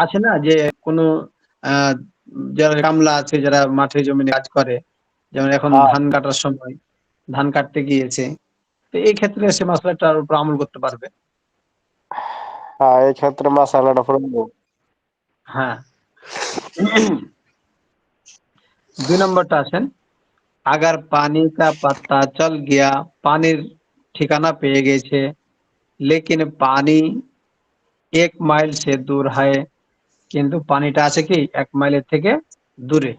আছে না যে কোনো আহ, যারা কামলা আছে, যারা মাঠে জমিনে কাজ করে, যেমন এখন হ্যাঁ, ধান কাটার সময় ধান কাটতে গিয়েছে, তো এই ক্ষেত্রে সে মশলাটার উপর আমল করতে পারবে। হ্যাঁ, এই ক্ষেত্রে মাসালাটা প্রয়োজন। হ্যাঁ। 2 নম্বরটা আছেন, আগার পানি কা পাত্তা চল গিয়া, পানির ঠিকানা পেয়ে গেছে, লেকিন পানি 1 মাইল সে দূর হয়, কিন্তু পানিটা আছে কি 1 মাইলের থেকে দূরে।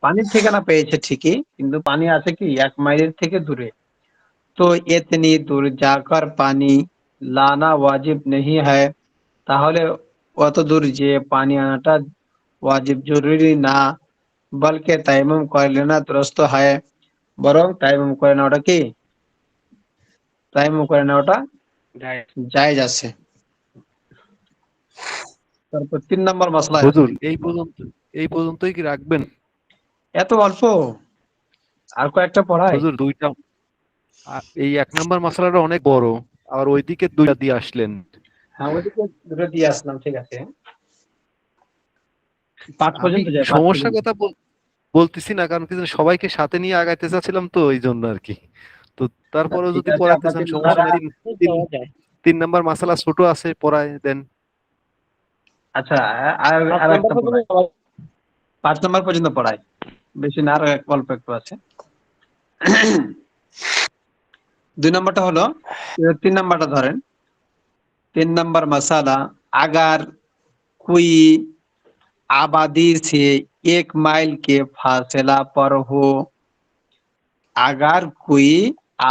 পানির ঠিকানা পেয়েছে ঠিকই, কিন্তু পানি আছে কি 1 মাইলের থেকে দূরে। তো इतनी दूर जाकर पानी लाना वाजिब नहीं है, তাহলে অত দূর যে পানি আনাটা ওয়াজিব জরুরি না, বলকে তায়াম্মুম করে লেনা দুরুস্ত হয়, বরং তায়াম্মুম করে নেওয়াটা কি তায়াম্মুম করে নেওয়াটা জায়েজ আছে। তারপর 3 নম্বর মাসলা আছে। হুজুর এই পর্যন্তই কি রাখবেন? এত অল্প, আর কয়েকটা পড়াই। হুজুর দুইটা, এই 1 নম্বর মশলাটা অনেক বড়, আর ওইদিকে দুইটা দিয়ে আসলেন। হ্যাঁ, ওইদিকে দুটো দিয়ে আসলাম, ঠিক আছে। 5 আমি পর্যন্ত যায়, 5 সমস্যার পর্যন্ত। কথা বলতেছি না, কারণ কি জানেন, সবাইকে সাথে নিয়ে আগাইতে চাচ্ছিলাম তো, এই জন্য আর কি। তো তারপরেও ঠিক যদি আছে, পড়াইতে চান আপনাদের সমস্যা দ্বারা। নেই। তিন পাওয়া যায়। 3 নম্বর মশলা ছোট আছে, পড়ায় দেন। আচ্ছা, আর 5 আর নাম্বার একটা পর্যন্ত পড়াই। 5 নম্বর পর্যন্ত পড়াই, বেশি না, আরো অল্প একটু আছে। 2 নম্বরটা হলো, 3 নম্বরটা ধরেন। 3 नंबर मसाला, अगर कोई आबादी से 1 माइल के फासला पर हो, अगर कोई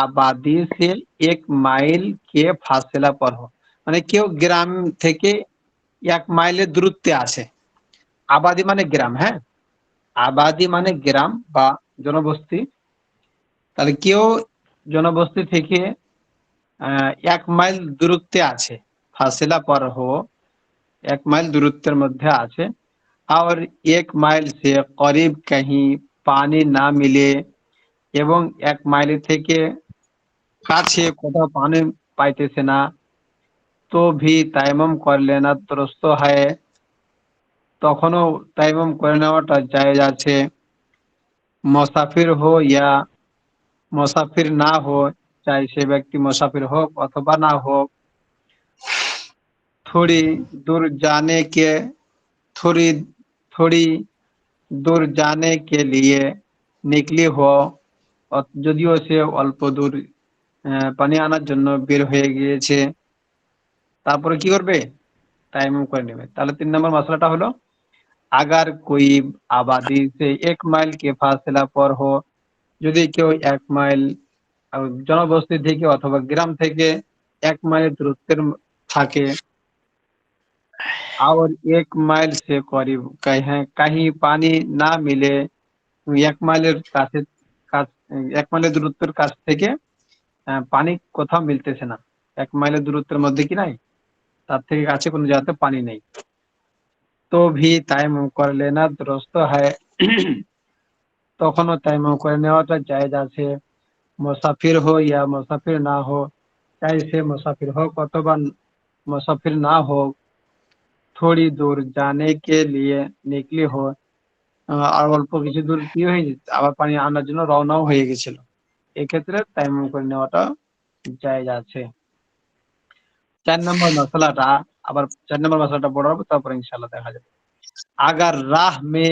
आबादी से 1 माइल के ফাসলা পর हो, মানে কেউ গ্রাম থেকে 1 মাইলের দূরত্বে আছে। আবাদি মানে গ্রাম, হ্যাঁ, আবাদি মানে গ্রাম বা জনবস্তি। তাহলে কেউ জনবস্তি থেকে 1 মাইল দূরত্বে আছে, ফাসলা পর हो, 1 माइल দূরত্বের মধ্যে আছে। और 1 माइल से करीब कहीं पानी ना मिले, এবং 1 মাইল থেকে কাছে কোথাও পানি পাইতেছে না, তো भी তায়াম্মুম করে लेना दुरुस्त है, তখনও তায়াম্মুম করে নেওয়াটা জায়েজ আছে। মুসাফির हो या মুসাফির না हो, চাই সে ব্যক্তি মুসাফির হোক অথবা না হোক, थोड़ी दूर जाने के थोड़ी थोड़ी दूर जाने के लिए निकली हो, যদিও সে অল্প দূর পানি আনার জন্য বের হয়ে গিয়েছে, তারপরে কি করবে? তায়াম্মুম করে নেবে। তাহলে 3 নম্বর মশলাটা হলো, আগার কোই আবাদি সে 1 মাইল কে ফাসলা পর হো, যদি কেউ 1 মাইল জনবস্তি থেকে অথবা গ্রাম থেকে 1 মাইল দূরত্বের থাকে, और 1 माइल से करीब कहीं पानी না মিলে, 1 মাইলের কাছে, 1 মাইলের দূরত্বের কাছ থেকে পানি কোথাও মিলতেছে না, 1 মাইলের দূরত্বের মধ্যে কি নাই, তার থেকে কাছে কোনো জায়গাতে পানি নেই, তো भी তায়াম্মুম করে लेना दुरुस्त है, তখনও তায়াম্মুম করে নেওয়াটা জায়েজ আছে। মুসাফির हो या মুসাফির না हो, চাই সে মুসাফির হোক অথবা মুসাফির না হোক, थोड़ी दूर जाने के लिए निकली हो, আর অল্প কিছু দূর কি হয়ে যেত, আবার পানি আনার জন্য রওনাও হয়ে গেছিল, এক্ষেত্রে তায়াম্মুম করে নেওয়াটা জায়েজ আছে। 4 নম্বর মশলাটা, আবার 4 নম্বর মশলাটা পড়াবো, তারপর ইনশাআল্লাহ দেখা যাবে। আগার রাহ মে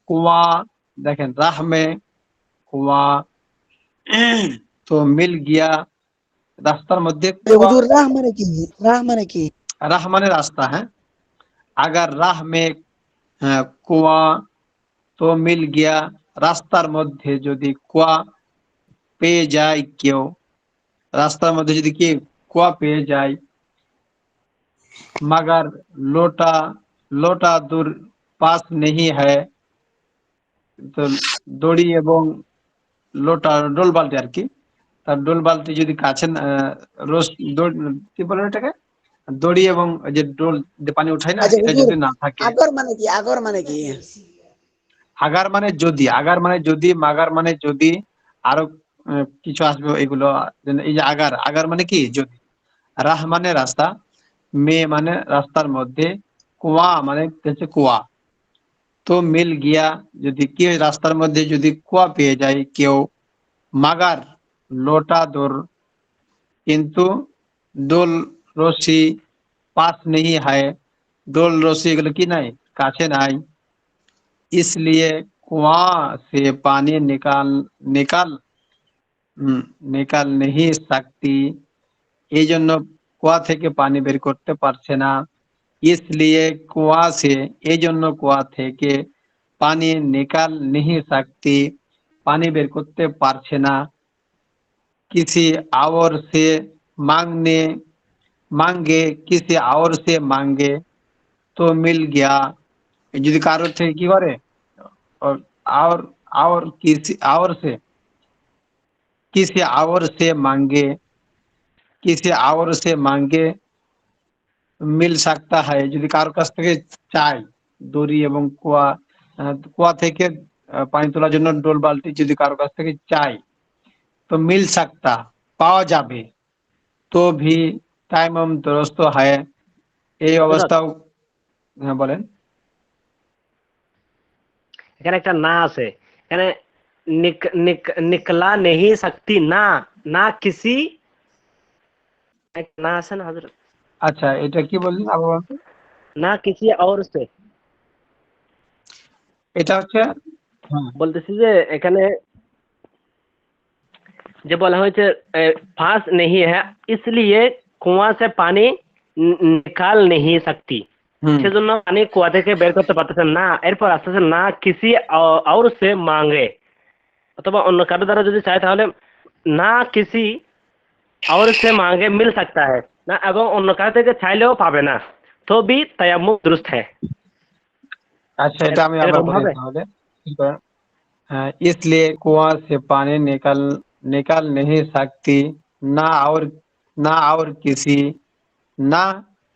কুয়া, দেখেন রাহ মে কুয়া, তো মিল গিয়া, রাস্তার মধ্যে কুয়া, হুজুর রাহ মানে কি? রাহ মানে কি? রাহ মানে রাস্তা, হ্যাঁ। আগার রাহ মে কুয়া, তো মিল গিয়া, রাস্তার মধ্যে যদি কুয়া পেয়ে যায় কেউ, রাস্তার মধ্যে যদি কি কুয়া পেয়ে যায়, मगर लोटा लोटा दूर पास नहीं है, তো দড়ি এবং লোটা ডোল বালতি আর কি, তার ডোল বালতি যদি কাছে কি বলে এটাকে, দড়ি এবং ওই যে ডোল দিয়ে পানি উঠায় না, আচ্ছা এটা হুজুর, যদি না থাকে। আগর মানে কি? আগর মানে কি? আগার মানে যদি, আগার মানে যদি, মাগার মানে যদি, আরো কিছু আসবে এগুলো। এই যে আগার, আগার মানে কি যদি, রাহ মানে রাস্তা, মে মানে রাস্তার মধ্যে, কুয়া মানে হচ্ছে কুয়া, তো মিল গিয়া যদি কি রাস্তার মধ্যে যদি কুয়া পেয়ে যায় কেউ, মাগার লোটা দূর, কিন্তু ডোল রশি পাস नहीं है, ডোল রশি এগুলো কি নাই, কাছে নাই, इसलिए कुआं से पानी निकाल निकाल नहीं सकती, এই জন্য কুয়া থেকে পানি বের করতে পারছে না। इसलिए কুয়া से, এই জন্য কুয়া থেকে পানি निकाल नहीं सकती, পানি বের করতে পারছে না। किसी और से मांगने मांगे किसी और से मांगे, तो मिल गया, যদি কারোর থেকে কি করে, और और किसी और से मांगे, किसी और से मांगे মিল সাকতা হয়, যদি কারোর কাছ থেকে চাই, দড়ি এবং কুয়া, কুয়া থেকে পানি তোলার জন্য ডোল বালতি যদি কারো কাছ থেকে চাই তো মিল সাকতা, পাওয়া যাবে। তো ভি তায়াম্মুম দুরুস্ত হয়, এই হযরত, অবস্থাও। হ্যাঁ বলেন। এখানে একটা না আছে, এখানে निकला नहीं सकती ना, ना किसी, एक ना আছে না হযরত, আচ্ছা, এটা কি বললেন আবার বলেন তো? না किसी और से, এটা হচ্ছে, হ্যাঁ বলতেছি যে এখানে যে বলা হয়েছে फांस नहीं है इसलिए कुआं से पानी निकाल नहीं सकती, হুম সেজন্য পানি কুয়া থেকে বের করতে পারতেছে না। এরপর আস্তে আস্তে না किसी और से मांगे, অথবা অন্য কারো দ্বারা যদি চায় তাহলে না किसी और से मांगे मिल सकता है, না এবং অন্য কারো থেকে চাইলেও পাবে না, তো भी তায়াম্মুম दुरुस्त है। আচ্ছা, এটা আমি আবার এরকম বলি হবে। তাহলে। কি করেন? हाँ, इसलिए कुआं से पानी निकल निकाल नहीं सकती, ना और ना और किसी ना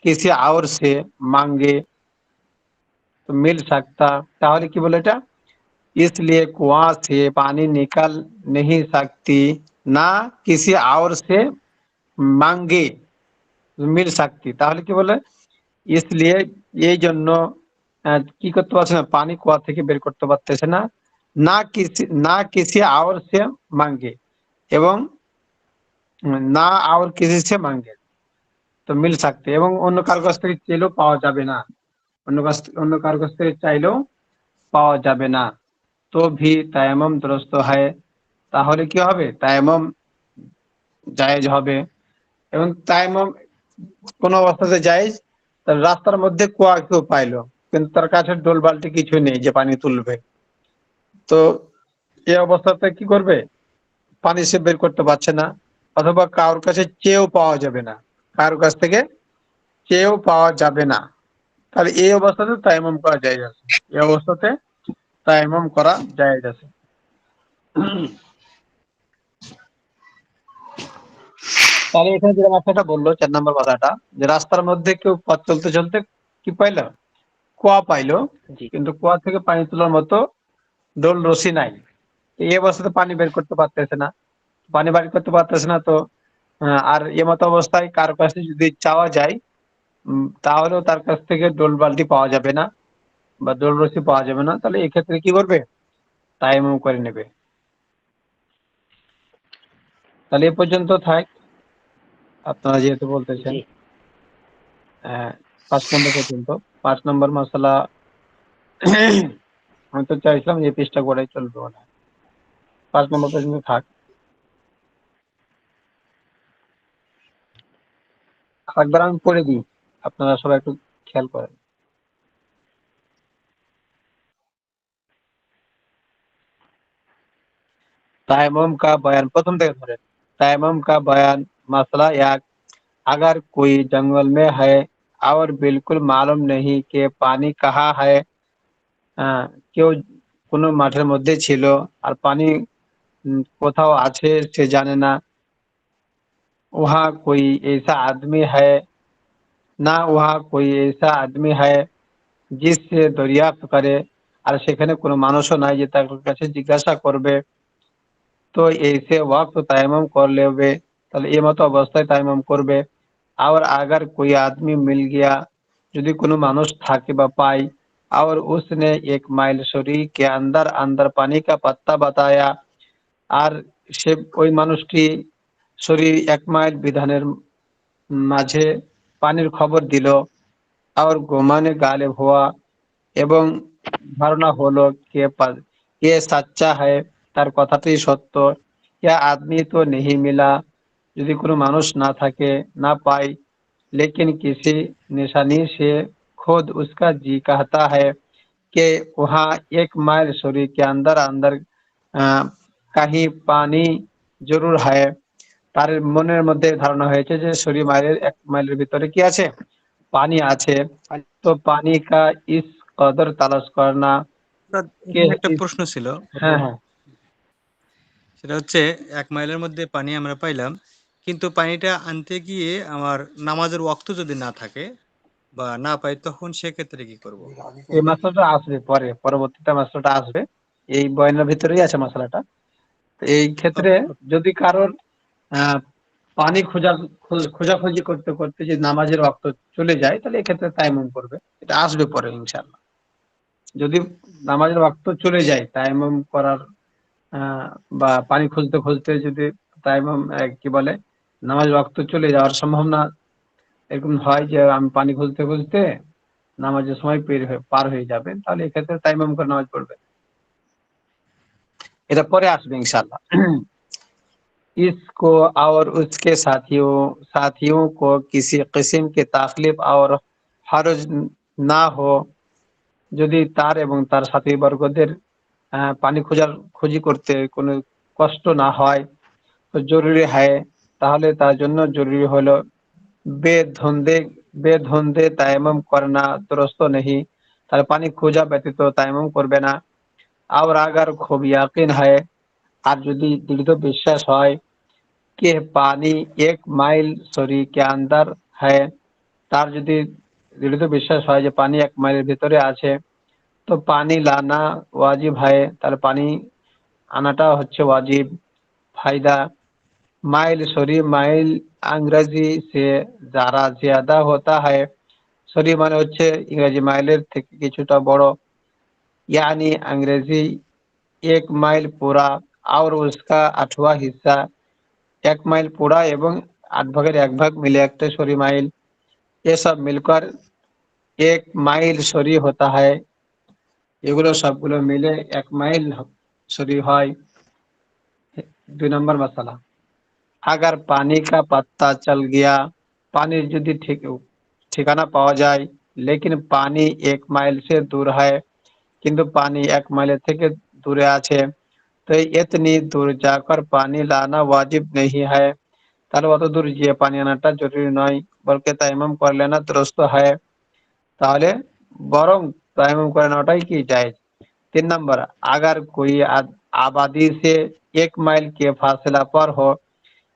किसी और से मांगे तो मिल सकता। তাহলে কি বলে এটা? इसलिए कुआं से पानी निकल नहीं सकती, ना किसी और से मांगे মিল সাকতি। তাহলে কি বলে? इसलिए এই জন্য কি করতে পারছে না, পানি কুয়া থেকে বের করতে পারতেছে না, না किसी और से मांगे এবং না और किसी से मांगे তো মিল সাকতে, এবং অন্য কারো কাছ থেকে চাইলেও পাওয়া যাবে না, অন্য কারো কাছ থেকে চাইলেও পাওয়া যাবে না। তো ভি তায়াম্মুম দুরুস্ত হয়, তাহলে কি হবে? তায়াম্মুম জায়েজ হবে। এবং তায়াম্মুম কোন অবস্থাতে জায়েজ? তার রাস্তার মধ্যে কুয়া কেউ পাইলো, কিন্তু তার কাছে ডোল বালতি কিছু নেই যে পানি তুলবে, তো এই অবস্থাতে কি করবে? পানি সে বের করতে পারছে না, অথবা কারোর কাছে চেয়েও পাওয়া যাবে না, কারোর কাছ থেকে চেয়েও পাওয়া যাবে না, তাহলে এই অবস্থাতে তায়াম্মুম করা জায়েজ আছে। এই অবস্থাতে তায়াম্মুম করা জায়েজ আছে। তাহলে এখানে যে কথাটা বললো 4 নম্বর কথাটা, যে রাস্তার মধ্যে কেউ পথ চলতে চলতে কি পাইলো? কুয়া পাইলো, জি কিন্তু কুয়া থেকে পানি তোলার মতো ডোল রশি নাই। এই অবস্থাতে পানি বের করতে পারতেছে না, পানি বের করতে পারতেছে না, তো আর এমত অবস্থায় কারো কাছে যদি চাওয়া যায় তাহলেও তার কাছ থেকে ডোল বালতি পাওয়া যাবে না বা ডোল রশি পাওয়া যাবে না, তাহলে এক্ষেত্রে কি করবে? তায়াম্মুম করে নেবে। তাহলে এ পর্যন্ত থাক, আপনারা যেহেতু বলতেছেন। জি 5 নম্বর পর্যন্ত। 5 নম্বর মাসালা আমি তো চাইছিলাম যে পৃষ্ঠা করাই চলবে না, 5 নম্বর পর্যন্ত থাক। একবার আমি পড়ে দিই, আপনারা সবাই একটু খেয়াল করেন। तायम्मुम का बयान, प्रथम থেকে ধরেন। तायम्मुम का बयान, मसला एक, अगर कोई जंगल में है और बिल्कुल मालूम नहीं कि पानी कहाँ है, কেউ কোনো মাঠের মধ্যে ছিল আর পানি কোথাও আছে সে জানে না। वहाँ कोई ऐसा आदमी है, না वहाँ कोई ऐसा आदमी है जिससे দরিয়াফত করে, আর সেখানে কোনো মানুষও নাই যে তার কাছে জিজ্ঞাসা করবে, তো ऐसे वक्त तयम्मुम कर लेवे, তাহলে এই মতো অবস্থায় তায়াম্মুম করবে। और अगर कोई आदमी मिल गया, যদি কোনো মানুষ থাকে বা পাই, और उसने 1 माइल शरीर के अंदर अंदर पानी का पत्ता बताया, আর সে ওই মানুষটি শরীর 1 মাইল বিধানের মাঝে পানির খবর দিল। और घुमाने गालिब हुआ, এবং ধারণা হলো কে সাচ্চা है, তার কথাটাই সত্য। क्या आदमी तो नहीं मिला, যদি কোনো মানুষ না থাকে না পাই, लेकिन किसी निशानी से खुद उसका जी कहता है कि वहाँ 1 माइल शरीर के अंदर अंदर कहीं पानी जरूर है। তার মনের মধ্যে ধারণা হয়েছে যে শরীর মাইলের 1 মাইলের ভিতরে কি আছে? পানি আছে। তো পানি কা ইস কদর তালাশ করনা কে এখানে একটা প্রশ্ন ছিল, হ্যাঁ হ্যাঁ সেটা হচ্ছে 1 মাইলের মধ্যে পানি আমরা পাইলাম, কিন্তু পানিটা আনতে গিয়ে আমার নামাজের ওয়াক্ত যদি না থাকে বা না পাই, তখন সেক্ষেত্রে কি করব? এই মাসলাটা আসবে পরে, পরবর্তীতে মাসলাটা আসবে। এই বয়ানের ভিতরেই আছে মশলাটা। তো এই ক্ষেত্রে যদি কারোর পানি খোঁজাখুঁজি করতে করতে যে নামাজের ওয়াক্ত চলে যায়, তাহলে এক্ষেত্রে তায়াম্মুম করবে। এটা আসবে পরে ইনশাআল্লাহ। যদি নামাজের ওয়াক্ত চলে যায় তায়াম্মুম করার বা পানি খুঁজতে খুঁজতে যদি তায়াম্মুম কি বলে নামাজের ওয়াক্ত চলে যাওয়ার সম্ভাবনা এরকম হয় যে আমি পানি খুঁজতে খুঁজতে নামাজের সময় পার হয়ে যাবে, তাহলে এক্ষেত্রে তায়াম্মুম করে নামাজ পড়বে। এটা পরে আসবে ইনশাআল্লাহ। इसको और उसके साथियों को किसी किस्म की तकलीफ और हर्ज ना हो, যদি তার এবং তার সাথী বর্গদের পানি খুঁজি করতে কোনো কষ্ট না হয়, তো জরুরি হয়, তাহলে তার জন্য জরুরি হলো বেধন্দে বেধন্দে তায়াম্মুম করনা দুরুস্ত নেই, তার পানি খোঁজা ব্যতীত তায়াম্মুম করবে না। আর আগার খুব ইয়াকিন হয়, আর যদি দৃঢ় বিশ্বাস হয় कि पानी 1 মাইল সরি के अंदर है, তার যদি দৃঢ় বিশ্বাস হয় যে পানি 1 মাইলের ভিতরে আছে, তো পানি লানা ওয়াজিব হয়, তার পানি আনাটা হচ্ছে ওয়াজিব। ফায়দা মাইল সরি মাইল अंग्रेजी से যারা ज्यादा होता है, সরি মানে হচ্ছে ইংরেজি মাইলের থেকে কিছুটা বড়, यानी अंग्रेजी 1 মাইল पूरा और उसका 8वां हिस्सा, 1 মাইল পুরা এবং 8 ভাগের 1 ভাগ মিলে একটা সরি মাইল, এসব মিলকর 1 মাইল সরি হতা হয়। এগুলো সবগুলো মিলে 1 মাইল সরি হয়। 2 নম্বর মশলা, अगर पानी का पता चल गया, पानी যদি ঠিকানা পাওয়া যায়, लेकिन पानी 1 মাইল से दूर है, কিন্তু পানি 1 মাইলের থেকে দূরে আছে, तो इतनी दूर जाकर पानी लाना वाजिब नहीं है, তাহলে অত দূর গিয়ে পানি আনাটা জরুরি নয়, বলকে তায়াম্মুম করে লেনা দুরুস্ত হয়, তাহলে বরং তায়াম্মুম করে নেওয়াটাই কি জায়েজ। 3 नंबर, अगर कोई आबादी से 1 মাইল के फासला पर हो,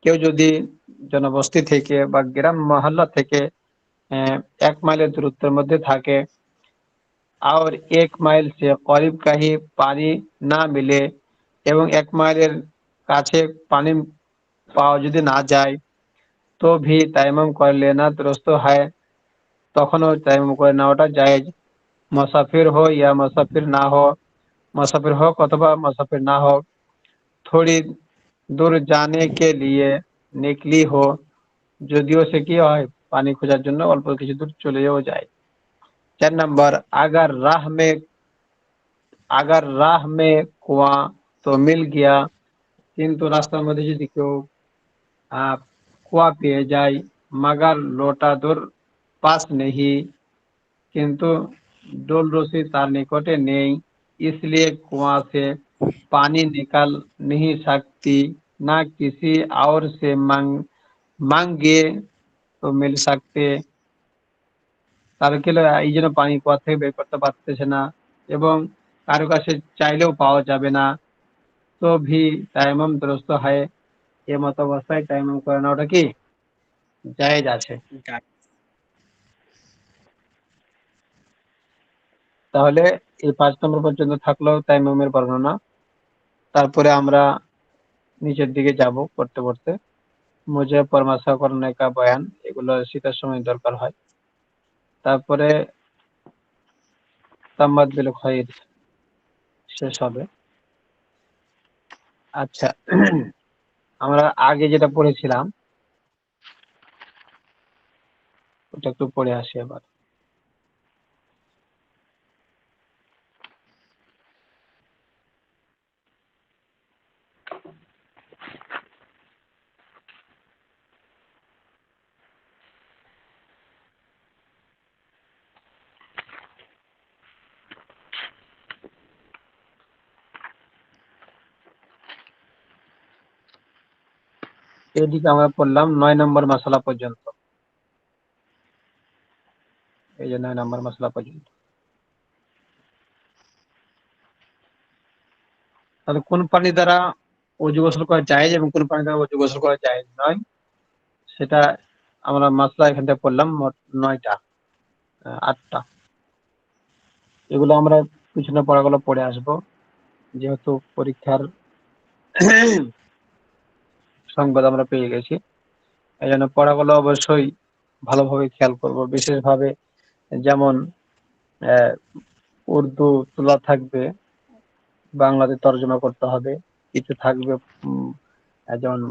কেউ যদি জনবস্তি থেকে বা গ্রাম মহল্লা থেকে 1 মাইলের দূরত্বের মধ্যে থাকে, और 1 মাইল से करीब कहीं পানি না মিলে, এবং 1 মাইলের কাছে পানি পাওয়া যদি না যায়, তো भी তায়াম্মুম করে लेना दुरुस्त है, তখনও তায়াম্মুম করে নেওয়াটা জায়েজ। মুসাফির हो या मुसाफिर ना हो, मुसाफिर হোক অথবা मुसाफिर না হোক, थोड़ी दूर जाने के लिए निकली हो, যদিও সে কি হয় পানি খোঁজার জন্য অল্প কিছু দূর চলেও যায়। 4 नंबर, अगर राह में कुआं तो मिल गया, কিন্তু রাস্তার মধ্যে যদি কেউ কুয়া পেয়ে যায়, मगर लोटा दूर पास नहीं, কিন্তু ডোল রশি তার নিকটে নেই, इसलिए कुआं से पानी निकाल नहीं सकती, ना किसी और से मांगे तो मिल सकते, তার কি এই জন্য পানি কুয়া থেকে বের করতে পারতেছে না এবং কারো কাছে চাইলেও পাওয়া যাবে না, তো ভি তায়াম্মুম দুরুস্ত হয়। এ মত অবস্থায় তায়াম্মুম করে নেওয়াটা কি জায়েজ আছে। তাহলে এই 5 নম্বর পর্যন্ত থাকলো তায়াম্মুমের বর্ণনা। তারপরে আমরা নিচের দিকে যাব পড়তে পড়তে। মুজে পরামর্শ করনে কা বয়ান, এগুলো শীতের সময় দরকার হয়। তারপরে তাম্মাদ বিল খাইর শেষ হবে। আচ্ছা, আমরা আগে যেটা পড়েছিলাম ওটা একটু পড়ে আসি এবার। এদিকে আমরা পড়লাম 9 নম্বর মশলা পর্যন্ত। এই যে 9 নম্বর মশলা পর্যন্ত। তাহলে কোন পানি দ্বারা ওযু গোসল করা জায়েজ এবং কোন পানি দ্বারা ওযু গোসল করা জায়েজ নয়, সেটা আমরা মাসলা এখান থেকে পড়লাম মোট 9টা 8টা। এগুলো আমরা পিছনে পড়াগুলো পড়ে আসবো। যেহেতু পরীক্ষার সংবাদ আমরা পেয়ে গেছি, এই জন্য পড়াগুলো অবশ্যই ভালোভাবে খেয়াল করব। বিশেষভাবে যেমন উর্দু তোলা থাকবে, বাংলাতে তর্জমা করতে হবে, কিছু থাকবে যেমন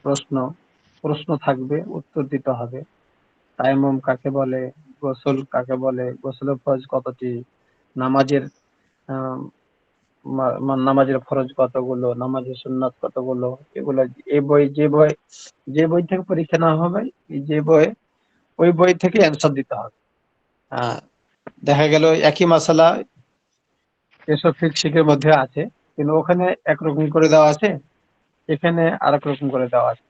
প্রশ্ন প্রশ্ন থাকবে, উত্তর দিতে হবে। তায়াম্মুম কাকে বলে, গোসল কাকে বলে, গোসলের ফরজ কতটি, নামাজের আহ, নামাজের ফরজ কতগুলো, নামাজের সুন্নাত কতগুলো, এগুলো এই বই যে বই থেকে পরীক্ষা নেওয়া হবে, যে বই ওই বই থেকে অ্যান্সার দিতে হবে। দেখা গেল একই মাসালা এসব ফিকহির মধ্যে আছে, কিন্তু ওখানে একরকম করে দেওয়া আছে, এখানে আরেক রকম করে দেওয়া আছে।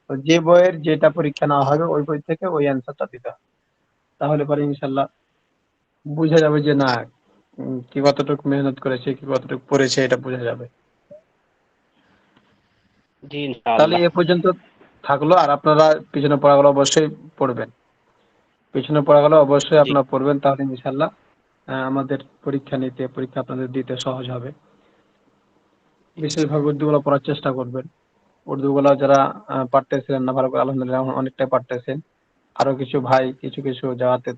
তো যে বইয়ের যেটা পরীক্ষা নেওয়া হবে ওই বই থেকে ওই অ্যান্সারটা দিতে হবে। তাহলে পরে ইনশাল্লাহ বুঝা যাবে যে না কি কতটুকু মেহনত করেছে, কি কতটুকু পড়েছে, এটা বোঝা যাবে। जी তাহলে इंशाल्लाह। এ পর্যন্ত থাকলো। আর আপনারা পিছনে পড়াগুলো অবশ্যই পড়বেন, পিছনে পড়াগুলো অবশ্যই जी আপনারা পড়বেন, তাহলে ইনশাল্লাহ আমাদের পরীক্ষা আপনাদের দিতে সহজ হবে। বিশেষভাবে উর্দুগুলো পড়ার চেষ্টা করবেন। উর্দুগুলো যারা পারতেছিলেন না ভালো করে, আলহামদুলিল্লাহ এখন অনেকটাই পারতেছেন। আরো কিছু ভাই কিছু কিছু জায়গাতে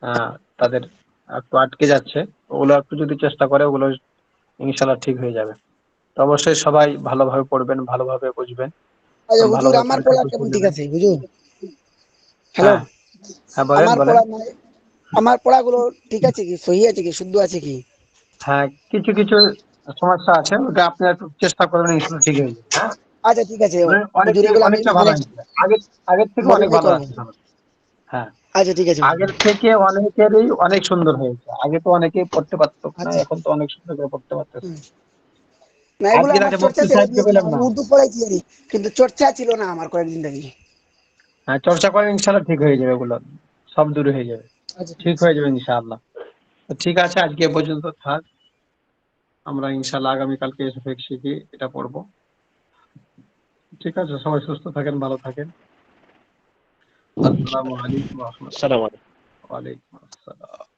আহ, তাদের একটু আটকে যাচ্ছে, ওগুলো একটু যদি চেষ্টা করে ওগুলো ইনশাল্লাহ ঠিক হয়ে যাবে। তো অবশ্যই সবাই ভালোভাবে পড়বেন, ভালোভাবে বুঝবেন, আচ্ছা হুজুর, ভালোভাবে আমার পরীক্ষা পড়া কেমন প্রস্তুতি ঠিক নেবেন। আছে হুজুর? হ্যালো, হ্যাঁ, হ্যাঁ, বলেন আমার বলেন। পড়া মানে আমার পড়াগুলো ঠিক আছে কি, সহি আছে কি, শুদ্ধ আছে কি? হ্যাঁ, কিছু কিছু সমস্যা আছে, ওটা আপনি একটু চেষ্টা করবেন, ইনশাল্লাহ ঠিক হয়ে যাবে। হ্যাঁ, আচ্ছা ঠিক আছে হুজুর, অনেকটা এগুলো আমি অনেকটা ভালো নেক্সট হয়েছে, আগের থেকে অনেক মডিফাই ভালো করবো। আছে। হ্যাঁ, আচ্ছা ঠিক আছে হুজুর। আগের থেকে অনেকেরই অনেক সুন্দর হয়েছে। আগে তো অনেকেই পড়তে পারতো না, আচ্ছা। এখন তো অনেক সুন্দর করে পড়তে পারতেছে। হুম। না এগুলো একদিন আমার আগে চর্চা মুফতি ছিল, সাহেবকে পেলাম না। উর্দু পড়াইছি আমি, কিন্তু চর্চা ছিল না আমার কয়েকদিন থেকে। হ্যাঁ, চর্চা করেন, ইনশাল্লাহ ঠিক হয়ে যাবে, ওগুলো সব দূর হয়ে যাবে, আচ্ছা ঠিক ঠিক আছে। হয়ে যাবে ইনশাআল্লাহ। তো ঠিক আছে, আজকে এ পর্যন্ত থাক। আমরা ইনশাআল্লাহ আগামীকালকে এসে ফেক শিখি এটা পড়বো। ঠিক আছে, সবাই সুস্থ থাকেন, ভালো থাকেন। আসসালামু আলাইকুম ওয়া রাহমাতুল্লাহ। السلام عليكم। ওয়ালাইকুম আসসালাম।